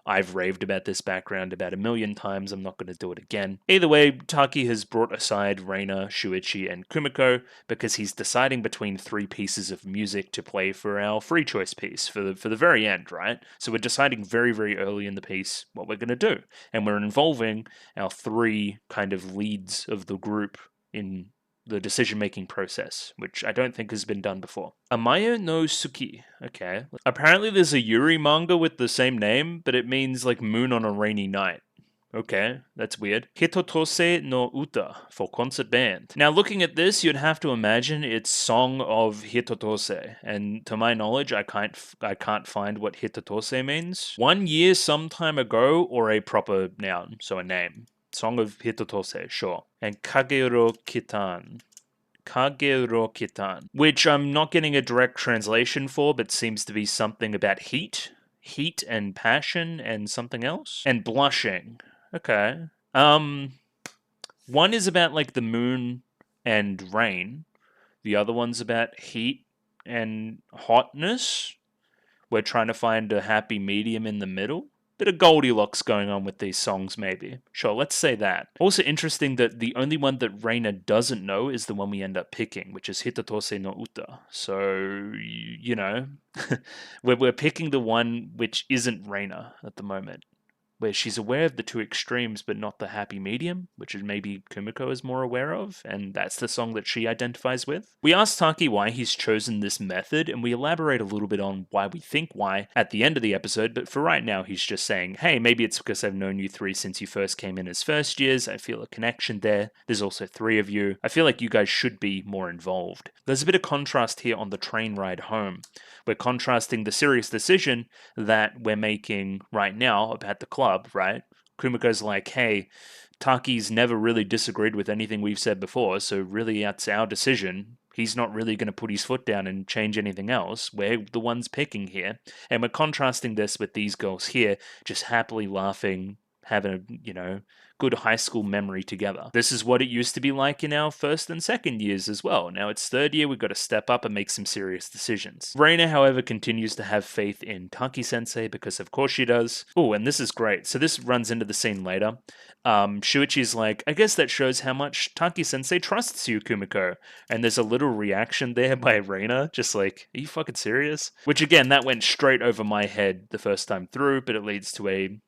I've raved about this background about 1,000,000 times, I'm not going to do it again. Either way, Taki has brought aside Reina, Shuichi, and Kumiko because he's deciding between 3 pieces of music to play for our free choice piece for the very end, right? So we're deciding very, very early in the piece what we're going to do. And we're involving our 3 kind of leads of the group in the decision-making process, which I don't think has been done before. Amaya no Suki. Okay. Apparently there's a Yuri manga with the same name, but it means like moon on a rainy night. Okay, that's weird. Hitotose no Uta for concert band. Now looking at this, you'd have to imagine it's Song of Hitotose, and to my knowledge, I can't find what Hitotose means. 1 year sometime ago, or a proper noun, so a name. Song of Hitotose, sure. And Kagero Kitan. Kagero Kitan. Which I'm not getting a direct translation for, but seems to be something about heat. Heat and passion and something else. And blushing. Okay. One is about like the moon and rain. The other one's about heat and hotness. We're trying to find a happy medium in the middle. Bit of Goldilocks going on with these songs, maybe. Sure, let's say that. Also interesting that the only one that Reina doesn't know is the one we end up picking, which is Hitotose no Uta. So, we're picking the one which isn't Reina at the moment, where she's aware of the 2 extremes but not the happy medium, which is maybe Kumiko is more aware of, and that's the song that she identifies with. We ask Taki why he's chosen this method, and we elaborate a little bit on why we think why at the end of the episode, but for right now he's just saying, hey, maybe it's because I've known you 3 since you first came in as first years, I feel a connection there, there's also 3 of you, I feel like you guys should be more involved. There's a bit of contrast here on the train ride home. We're contrasting the serious decision that we're making right now about the club, right? Kumiko's like, hey, Taki's never really disagreed with anything we've said before, so really that's our decision. He's not really going to put his foot down and change anything else. We're the ones picking here. And we're contrasting this with these girls here, just happily laughing, having a, good high school memory together. This is what it used to be like in our first and second years as well. Now it's third year, we've got to step up and make some serious decisions. Reina, however, continues to have faith in Taki-sensei because of course she does. Oh, and this is great. So this runs into the scene later. Shuichi's like, I guess that shows how much Taki-sensei trusts you, Kumiko. And there's a little reaction there by Reina, just like, are you fucking serious? Which again, that went straight over my head the first time through, but it leads to a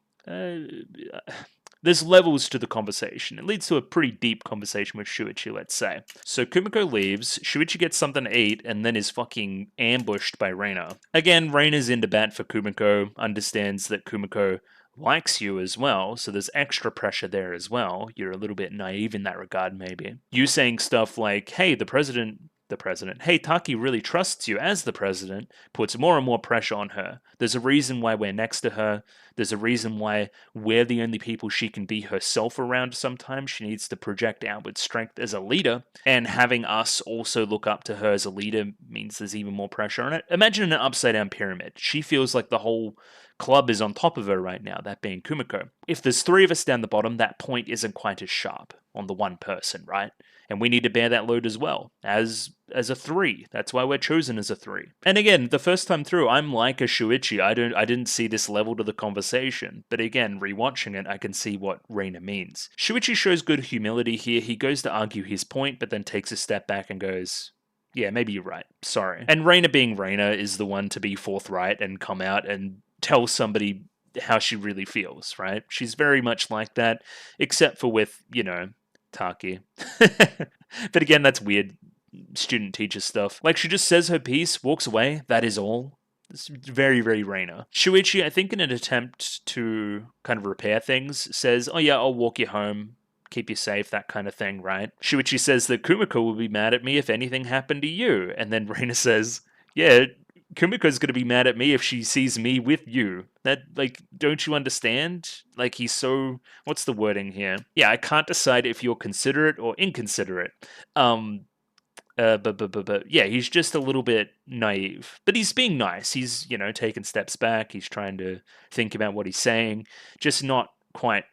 there's levels to the conversation. It leads to a pretty deep conversation with Shuichi, let's say. So Kumiko leaves, Shuichi gets something to eat, and then is fucking ambushed by Reina. Again, Reina's into bat for Kumiko, understands that Kumiko likes you as well, so there's extra pressure there as well. You're a little bit naive in that regard, maybe. You saying stuff like, hey, the president, hey, Taki really trusts you as the president, puts more and more pressure on her. There's a reason why we're next to her. There's a reason why we're the only people she can be herself around sometimes. She needs to project outward strength as a leader, and having us also look up to her as a leader means there's even more pressure on it. Imagine an upside-down pyramid. She feels like the whole club is on top of her right now, that being Kumiko. If there's 3 of us down the bottom, that point isn't quite as sharp. on the one person, right? And we need to bear that load as well as a 3. That's why we're chosen as a 3. And again, the first time through, I'm like a Shuichi. I didn't see this level to the conversation, but again, rewatching it, I can see what Reina means. Shuichi shows good humility here. He goes to argue his point, but then takes a step back and goes, yeah, maybe you're right. Sorry. And Reina being Reina is the one to be forthright and come out and tell somebody how she really feels, right? She's very much like that, except for with, Taki. But again, that's weird student teacher stuff. Like, she just says her piece, walks away, that is all. It's very, very Reina. Shuichi, I think in an attempt to kind of repair things, says, oh yeah, I'll walk you home, keep you safe, that kind of thing, right? Shuichi says that Kumiko will be mad at me if anything happened to you. And then Reina says, yeah, Kumiko's gonna be mad at me if she sees me with you. That, like, don't you understand? Like, he's so... What's the wording here? Yeah, I can't decide if you're considerate or inconsiderate. But yeah, he's just a little bit naive. But he's being nice. He's, taking steps back. He's trying to think about what he's saying. Just not quite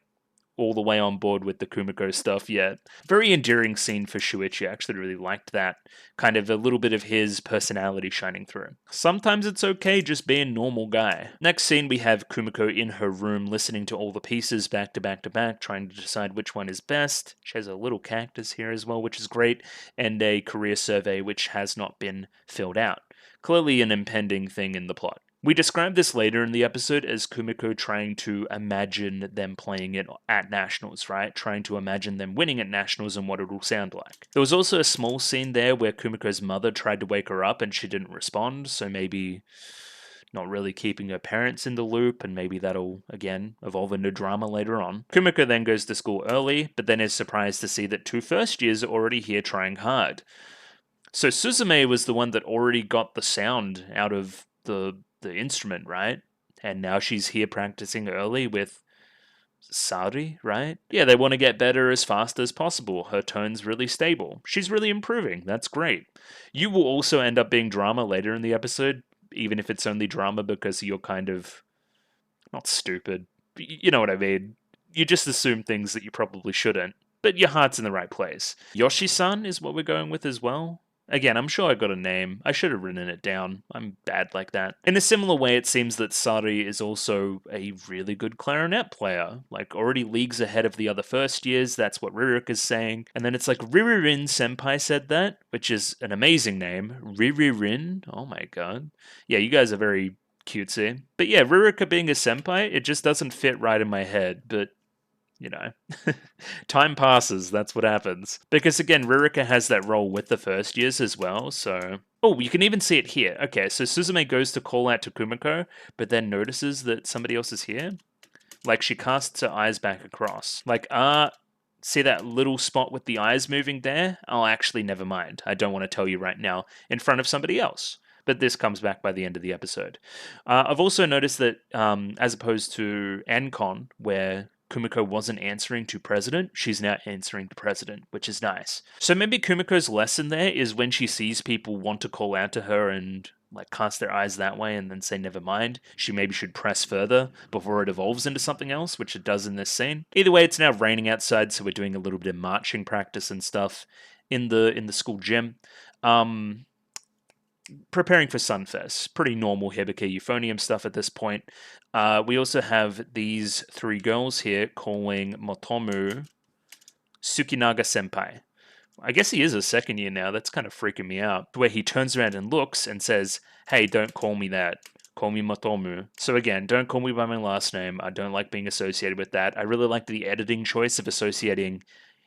all the way on board with the Kumiko stuff yet. Very endearing scene for Shuichi. I actually really liked that. Kind of a little bit of his personality shining through. Sometimes it's okay just being a normal guy. Next scene, we have Kumiko in her room listening to all the pieces back to back to back, trying to decide which one is best. She has a little cactus here as well, which is great, and a career survey which has not been filled out. Clearly an impending thing in the plot. We describe this later in the episode as Kumiko trying to imagine them playing it at Nationals, right? Trying to imagine them winning at Nationals and what it will sound like. There was also a small scene there where Kumiko's mother tried to wake her up and she didn't respond, so maybe not really keeping her parents in the loop, and maybe that'll, again, evolve into drama later on. Kumiko then goes to school early, but then is surprised to see that 2 first years are already here trying hard. So Suzume was the one that already got the sound out of the instrument, right? And now she's here practicing early with Sari, right? Yeah, they want to get better as fast as possible. Her tone's really stable. She's really improving. That's great. You will also end up being drama later in the episode, even if it's only drama because you're kind of not stupid. You know what I mean? You just assume things that you probably shouldn't, but your heart's in the right place. Yoshi-san is what we're going with as well. Again, I'm sure I got a name. I should have written it down. I'm bad like that. In a similar way, it seems that Sari is also a really good clarinet player. Like, already leagues ahead of the other first years. That's what Ririk is saying. And then it's like Riririn Senpai said that, which is an amazing name. Riririn? Oh my god. Yeah, you guys are very cutesy. But yeah, Ririka being a senpai, it just doesn't fit right in my head. But time passes, that's what happens. Because again, Ririka has that role with the first years as well, so... Oh, you can even see it here. Okay, so Suzume goes to call out to Kumiko, but then notices that somebody else is here. Like, she casts her eyes back across. Like, see that little spot with the eyes moving there? Oh, actually, never mind. I don't want to tell you right now. In front of somebody else. But this comes back by the end of the episode. I've also noticed that, as opposed to Ancon, where Kumiko wasn't answering to President, she's now answering to President, which is nice. So maybe Kumiko's lesson there is when she sees people want to call out to her and like cast their eyes that way and then say never mind, she maybe should press further before it evolves into something else, which it does in this scene. Either way, it's now raining outside, so we're doing a little bit of marching practice and stuff in the school gym. Preparing for Sunfest. Pretty normal Hibike Euphonium stuff at this point. We also have these 3 girls here calling Motomu Tsukinaga Senpai. I guess he is a second year now. That's kind of freaking me out. Where he turns around and looks and says, hey, don't call me that. Call me Motomu. So again, don't call me by my last name. I don't like being associated with that. I really like the editing choice of associating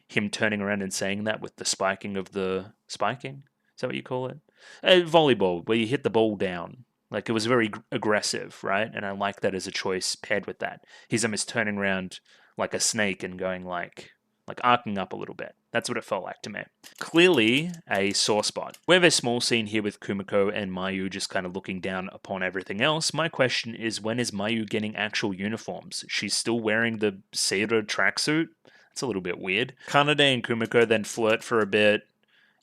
him turning around and saying that with the spiking of the... Spiking? Is that what you call it? Volleyball, where you hit the ball down. Like, it was very aggressive, right? And I like that as a choice paired with that. He's almost turning around like a snake and going like arcing up a little bit. That's what it felt like to me. Clearly a sore spot. We have a small scene here with Kumiko and Mayu just kind of looking down upon everything else. My question is, when is Mayu getting actual uniforms? She's still wearing the Seira tracksuit? It's a little bit weird. Kanade and Kumiko then flirt for a bit.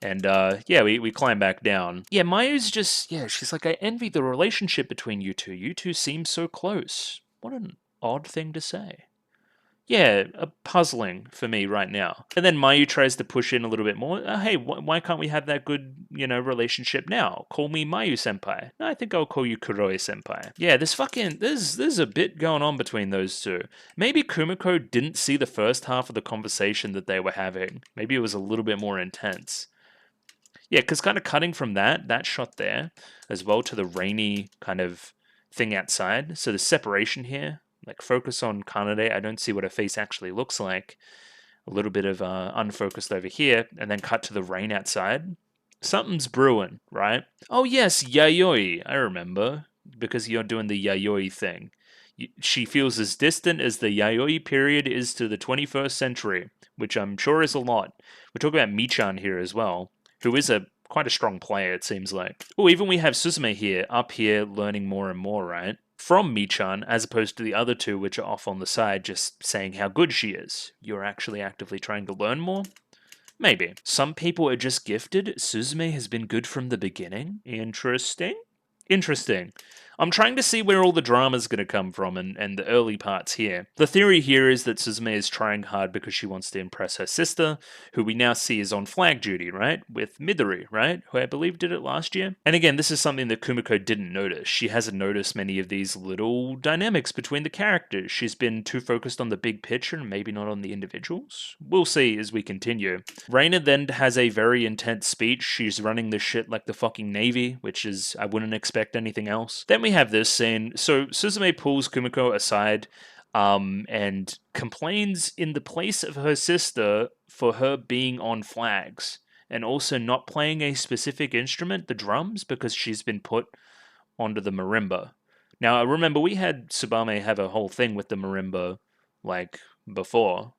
And, yeah, we climb back down. Yeah, Mayu's just, she's like, I envy the relationship between you two. You two seem so close. What an odd thing to say. yeah, puzzling for me right now. And then Mayu tries to push in a little bit more. Hey, why can't we have that good, relationship now? Call me Mayu senpai. No, I think I'll call you Kuroi senpai. Yeah, there's a bit going on between those two. Maybe Kumiko didn't see the first half of the conversation that they were having. Maybe it was a little bit more intense. Yeah, because kind of cutting from that shot there, as well to the rainy kind of thing outside. So the separation here, like focus on Kanade. I don't see what her face actually looks like. A little bit of unfocused over here, and then cut to the rain outside. Something's brewing, right? Oh yes, Yayoi. I remember because you're doing the Yayoi thing. She feels as distant as the Yayoi period is to the 21st century, which I'm sure is a lot. We're talking about Michan here as well, who is a quite a strong player, it seems like. Oh, even we have Suzume here, up here, learning more and more, right? From Michan, as opposed to the other two, which are off on the side, just saying how good she is. You're actually actively trying to learn more? Maybe. Some people are just gifted. Suzume has been good from the beginning. Interesting. Interesting. I'm trying to see where all the drama's going to come from and the early parts here. The theory here is that Suzume is trying hard because she wants to impress her sister, who we now see is on flag duty, right? With Midori, right? Who I believe did it last year. And again, this is something that Kumiko didn't notice. She hasn't noticed many of these little dynamics between the characters. She's been too focused on the big picture and maybe not on the individuals. We'll see as we continue. Reina then has a very intense speech. She's running this shit like the fucking Navy, which is, I wouldn't expect anything else. Then we have this scene. So Suzume pulls Kumiko aside and complains in the place of her sister for her being on flags and also not playing a specific instrument, the drums, because she's been put onto the marimba. Now, remember, we had Tsubame have a whole thing with the marimba, like, before.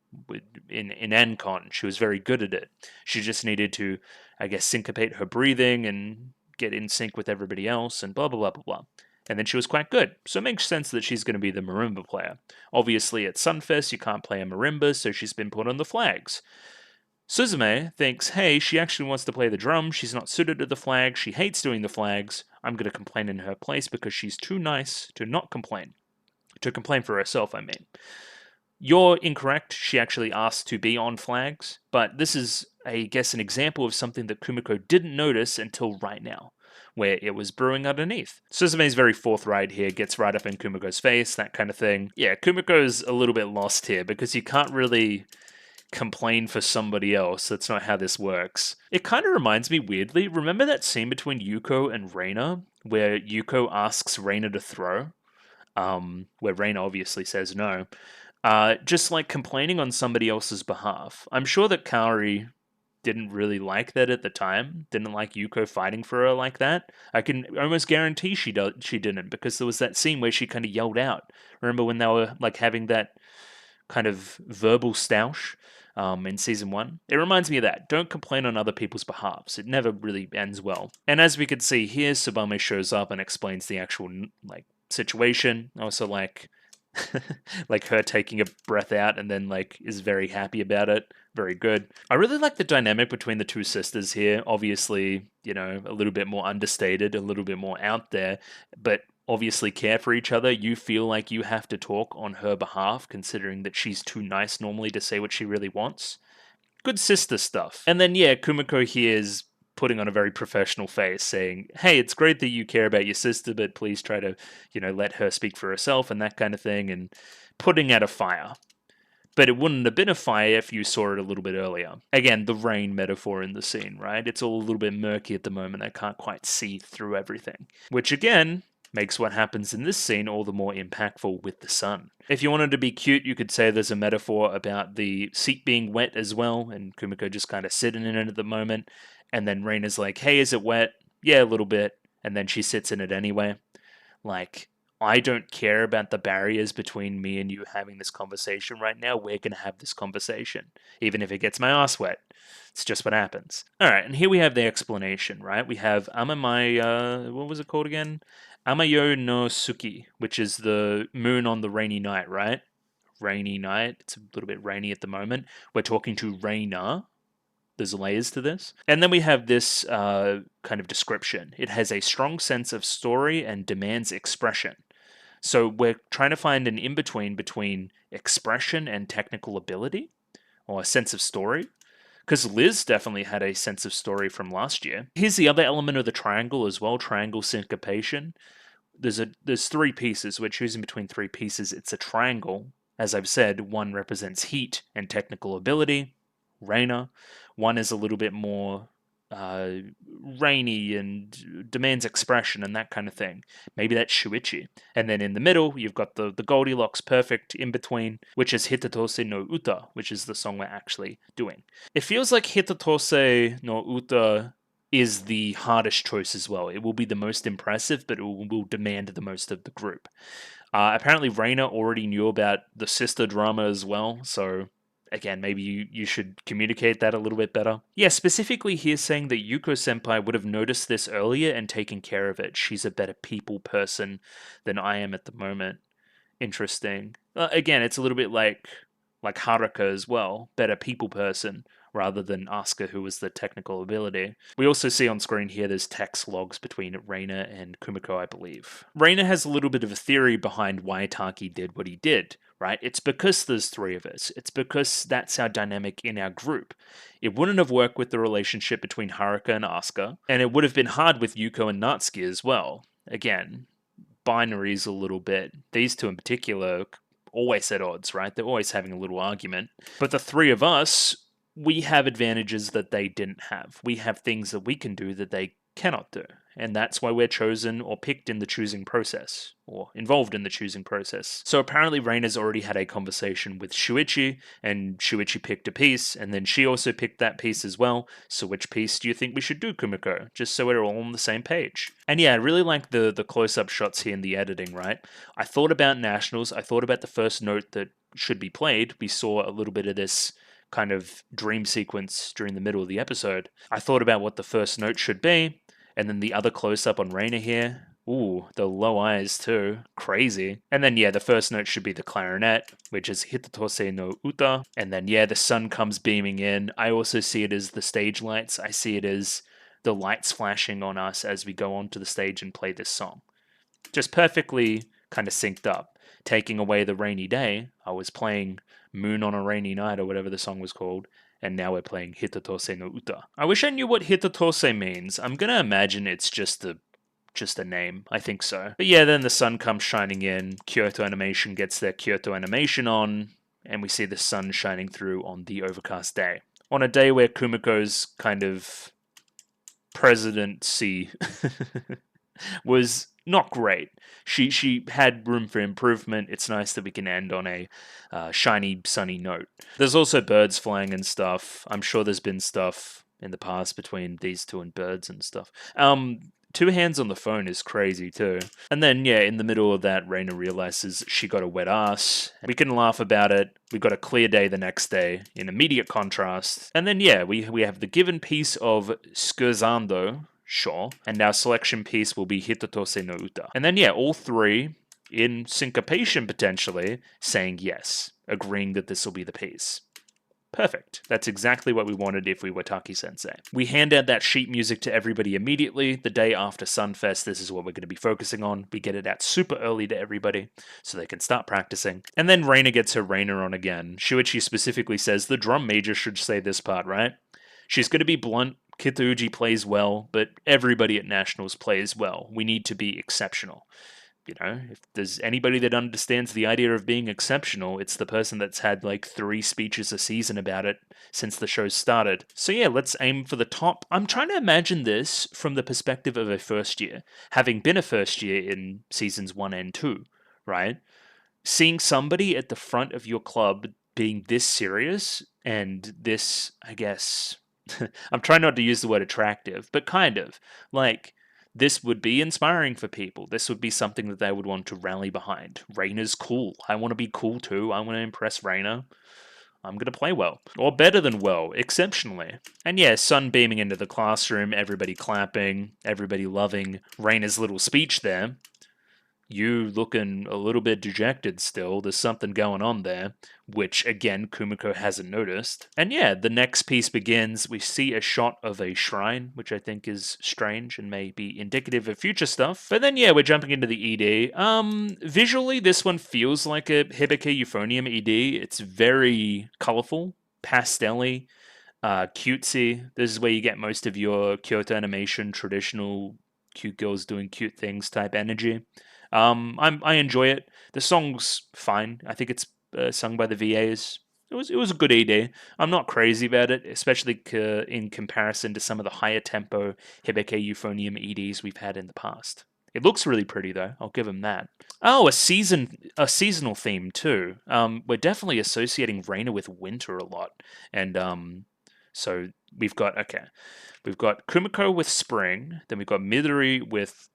In Ancon, she was very good at it. She just needed to, I guess, syncopate her breathing and get in sync with everybody else and blah, blah, blah, blah, blah. And then she was quite good. So it makes sense that she's going to be the marimba player. Obviously, at Sunfest, you can't play a marimba, so she's been put on the flags. Suzume thinks, hey, she actually wants to play the drum. She's not suited to the flag. She hates doing the flags. I'm going to complain in her place because she's too nice to not complain. To complain for herself, I mean. You're incorrect. She actually asked to be on flags, but this is, I guess, an example of something that Kumiko didn't notice until right now, where it was brewing underneath. Suzume's very forthright here, gets right up in Kumiko's face, that kind of thing. Yeah, Kumiko's a little bit lost here because you can't really complain for somebody else. That's not how this works. It kind of reminds me weirdly. Remember that scene between Yuko and Reina where Yuko asks Reina to throw? Where Reina obviously says no. Just like complaining on somebody else's behalf. I'm sure that Kaori didn't really like that at the time. Didn't like Yuko fighting for her like that. I can almost guarantee she didn't because there was that scene where she kind of yelled out. Remember when they were like having that kind of verbal stoush in season 1. It reminds me of that. Don't complain on other people's behalves. It never really ends well. And as we can see here, Tsubame shows up and explains the actual like situation. Also like like her taking a breath out and then like is very happy about it. Very good. I really like the dynamic between the two sisters here. Obviously, a little bit more understated, a little bit more out there, but obviously care for each other. You feel like you have to talk on her behalf, considering that she's too nice normally to say what she really wants. Good sister stuff. And then, yeah, Kumiko here is putting on a very professional face, saying, hey, it's great that you care about your sister, but please try to, let her speak for herself and that kind of thing, and putting out a fire. But it wouldn't have been a fire if you saw it a little bit earlier. Again, the rain metaphor in the scene, right? It's all a little bit murky at the moment. I can't quite see through everything. Which, again, makes what happens in this scene all the more impactful with the sun. If you wanted to be cute, you could say there's a metaphor about the seat being wet as well, and Kumiko just kind of sitting in it at the moment, and then Reina's like, hey, is it wet? Yeah, a little bit, and then she sits in it anyway. Like, I don't care about the barriers between me and you having this conversation right now. We're going to have this conversation, even if it gets my ass wet. It's just what happens. All right, and here we have the explanation, right? We have Amamai, what was it called again? Amayo no Suki, which is the moon on the rainy night, right? Rainy night. It's a little bit rainy at the moment. We're talking to Reina. There's layers to this. And then we have this kind of description. It has a strong sense of story and demands expression. So we're trying to find an in-between between expression and technical ability, or a sense of story. Because Liz definitely had a sense of story from last year. Here's the other element of the triangle as well, triangle syncopation. There's three pieces. We're choosing between three pieces. It's a triangle. As I've said, one represents heat and technical ability, Reina. One is a little bit more uh, rainy and demands expression and that kind of thing. Maybe that's Shuichi. And then in the middle, you've got the Goldilocks perfect in between, which is Hitatose no Uta, which is the song we're actually doing. It feels like Hitatose no Uta is the hardest choice as well. It will be the most impressive, but it will demand the most of the group. Apparently, Reina already knew about the sister drama as well, so again, maybe you should communicate that a little bit better. Yeah, specifically here saying that Yuko Senpai would have noticed this earlier and taken care of it. She's a better people person than I am at the moment. Interesting. Again, it's a little bit like Haruka as well, better people person rather than Asuka, who was the technical ability. We also see on screen here there's text logs between Reina and Kumiko, I believe. Reina has a little bit of a theory behind why Taki did what he did, right? It's because there's three of us. It's because that's our dynamic in our group. It wouldn't have worked with the relationship between Haruka and Asuka, and it would have been hard with Yuko and Natsuki as well. Again, binaries a little bit. These two in particular always at odds, right? They're always having a little argument. But the three of us, we have advantages that they didn't have. We have things that we can do that they cannot do. And that's why we're chosen or picked in the choosing process, or involved in the choosing process. So apparently Reina's already had a conversation with Shuichi, and Shuichi picked a piece, and then she also picked that piece as well. So which piece do you think we should do, Kumiko? Just so we're all on the same page. And yeah, I really like the close-up shots here in the editing, right? I thought about Nationals, I thought about the first note that should be played. We saw a little bit of this kind of dream sequence during the middle of the episode. I thought about what the first note should be, and then the other close-up on Reina here. Ooh, the low eyes too. Crazy. And then, yeah, the first note should be the clarinet, which is Hitatose no Uta. And then, yeah, the sun comes beaming in. I also see it as the stage lights. I see it as the lights flashing on us as we go onto the stage and play this song. Just perfectly kind of synced up. Taking away the rainy day, I was playing Moon on a Rainy Night or whatever the song was called, and now we're playing Hitatose no Uta. I wish I knew what Hitatose means. I'm gonna imagine it's just a name. I think so. But yeah, then the sun comes shining in, Kyoto Animation gets their Kyoto Animation on, and we see the sun shining through on the overcast day. On a day where Kumiko's kind of presidency was not great. She had room for improvement. It's nice that we can end on a shiny, sunny note. There's also birds flying and stuff. I'm sure there's been stuff in the past between these two and birds and stuff. Two hands on the phone is crazy too. And then, yeah, in the middle of that, Reina realizes she got a wet ass. We can laugh about it. We've got a clear day the next day, in immediate contrast. And then, yeah, we have the given piece of Scherzando, sure, and our selection piece will be Hitatose no Uta. And then, yeah, all three, in syncopation potentially, saying yes, agreeing that this will be the piece. Perfect. That's exactly what we wanted if we were Taki-sensei. We hand out that sheet music to everybody immediately. The day after Sunfest, this is what we're going to be focusing on. We get it out super early to everybody so they can start practicing. And then Reina gets her Reina on again. Shuichi specifically says the drum major should say this part, right? She's going to be blunt. Kitauji plays well, but everybody at Nationals plays well. We need to be exceptional. You know, if there's anybody that understands the idea of being exceptional, it's the person that's had like 3 speeches a season about it since the show started. So yeah, let's aim for the top. I'm trying to imagine this from the perspective of a first year, having been a first year in seasons 1 and 2, right? Seeing somebody at the front of your club being this serious and this, I guess, I'm trying not to use the word attractive, but kind of, like, this would be inspiring for people. This would be something that they would want to rally behind. Reina's cool. I want to be cool too. I want to impress Reina. I'm going to play well. Or better than well, exceptionally. And yeah, sun beaming into the classroom, everybody clapping, everybody loving Reina's little speech there. you looking a little bit dejected still. There's something going on there, which again, Kumiko hasn't noticed. And yeah, the next piece begins. We see a shot of a shrine, which I think is strange and may be indicative of future stuff. But then yeah, we're jumping into the ED. Visually, this one feels like a Hibike Euphonium ED. It's very colorful, pastel-y, cutesy. This is where you get most of your Kyoto animation, traditional cute girls doing cute things type energy. I enjoy it. The song's fine. I think it's sung by the VAs. It was a good ED. I'm not crazy about it, especially in comparison to some of the higher tempo Hibike Euphonium EDs we've had in the past. It looks really pretty though. I'll give him that. Oh, a seasonal theme too. We're definitely associating Reina with winter a lot, and so we've got Kumiko with spring, then we've got Midori with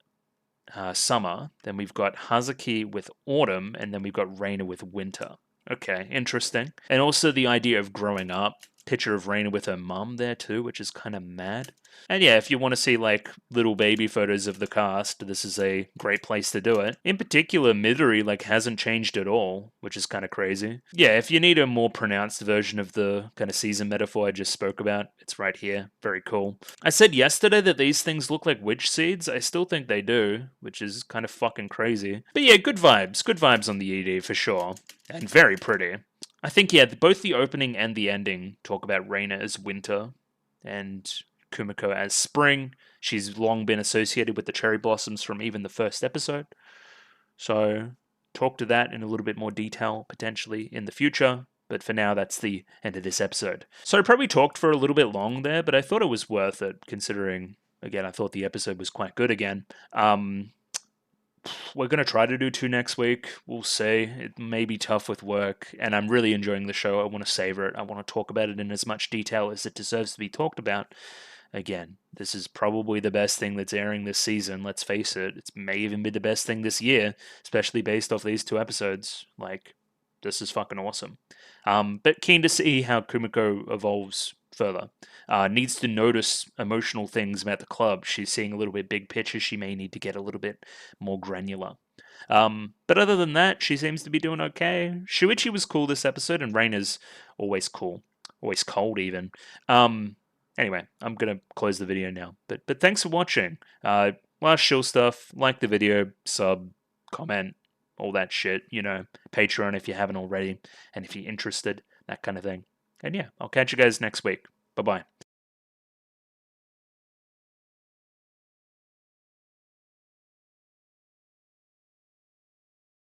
summer, then we've got Hazuki with autumn, and then we've got Reina with winter. Okay, interesting. And also the idea of growing up. Picture of Reina with her mum there too, which is kind of mad. And yeah, if you want to see like little baby photos of the cast, this is a great place to do it. In particular, Midori like hasn't changed at all, which is kind of crazy. Yeah, if you need a more pronounced version of the kind of season metaphor I just spoke about, it's right here. Very cool. I said yesterday that these things look like witch seeds. I still think they do, which is kind of fucking crazy. But yeah, good vibes. Good vibes on the ED for sure. And very pretty. I think, yeah, both the opening and the ending talk about Reina as winter and Kumiko as spring. She's long been associated with the cherry blossoms from even the first episode. So, talk to that in a little bit more detail potentially in the future. But for now, that's the end of this episode. So, I probably talked for a little bit long there, but I thought it was worth it considering, again, I thought the episode was quite good again. We're going to try to do 2 next week. We'll see. It may be tough with work, and I'm really enjoying the show. I want to savor it. I want to talk about it in as much detail as it deserves to be talked about. Again, this is probably the best thing that's airing this season. Let's face it. It may even be the best thing this year, especially based off these 2 episodes. Like, this is fucking awesome. But keen to see how Kumiko evolves further. Needs to notice emotional things about the club. She's seeing a little bit big picture. She may need to get a little bit more granular. But other than that, she seems to be doing okay. Shuichi was cool this episode, and Reina's always cool. Always cold, even. Anyway, I'm going to close the video now. But thanks for watching. Last shill stuff. Like the video, sub, comment, all that shit. Patreon if you haven't already. And if you're interested, that kind of thing. And yeah, I'll catch you guys next week. Bye-bye.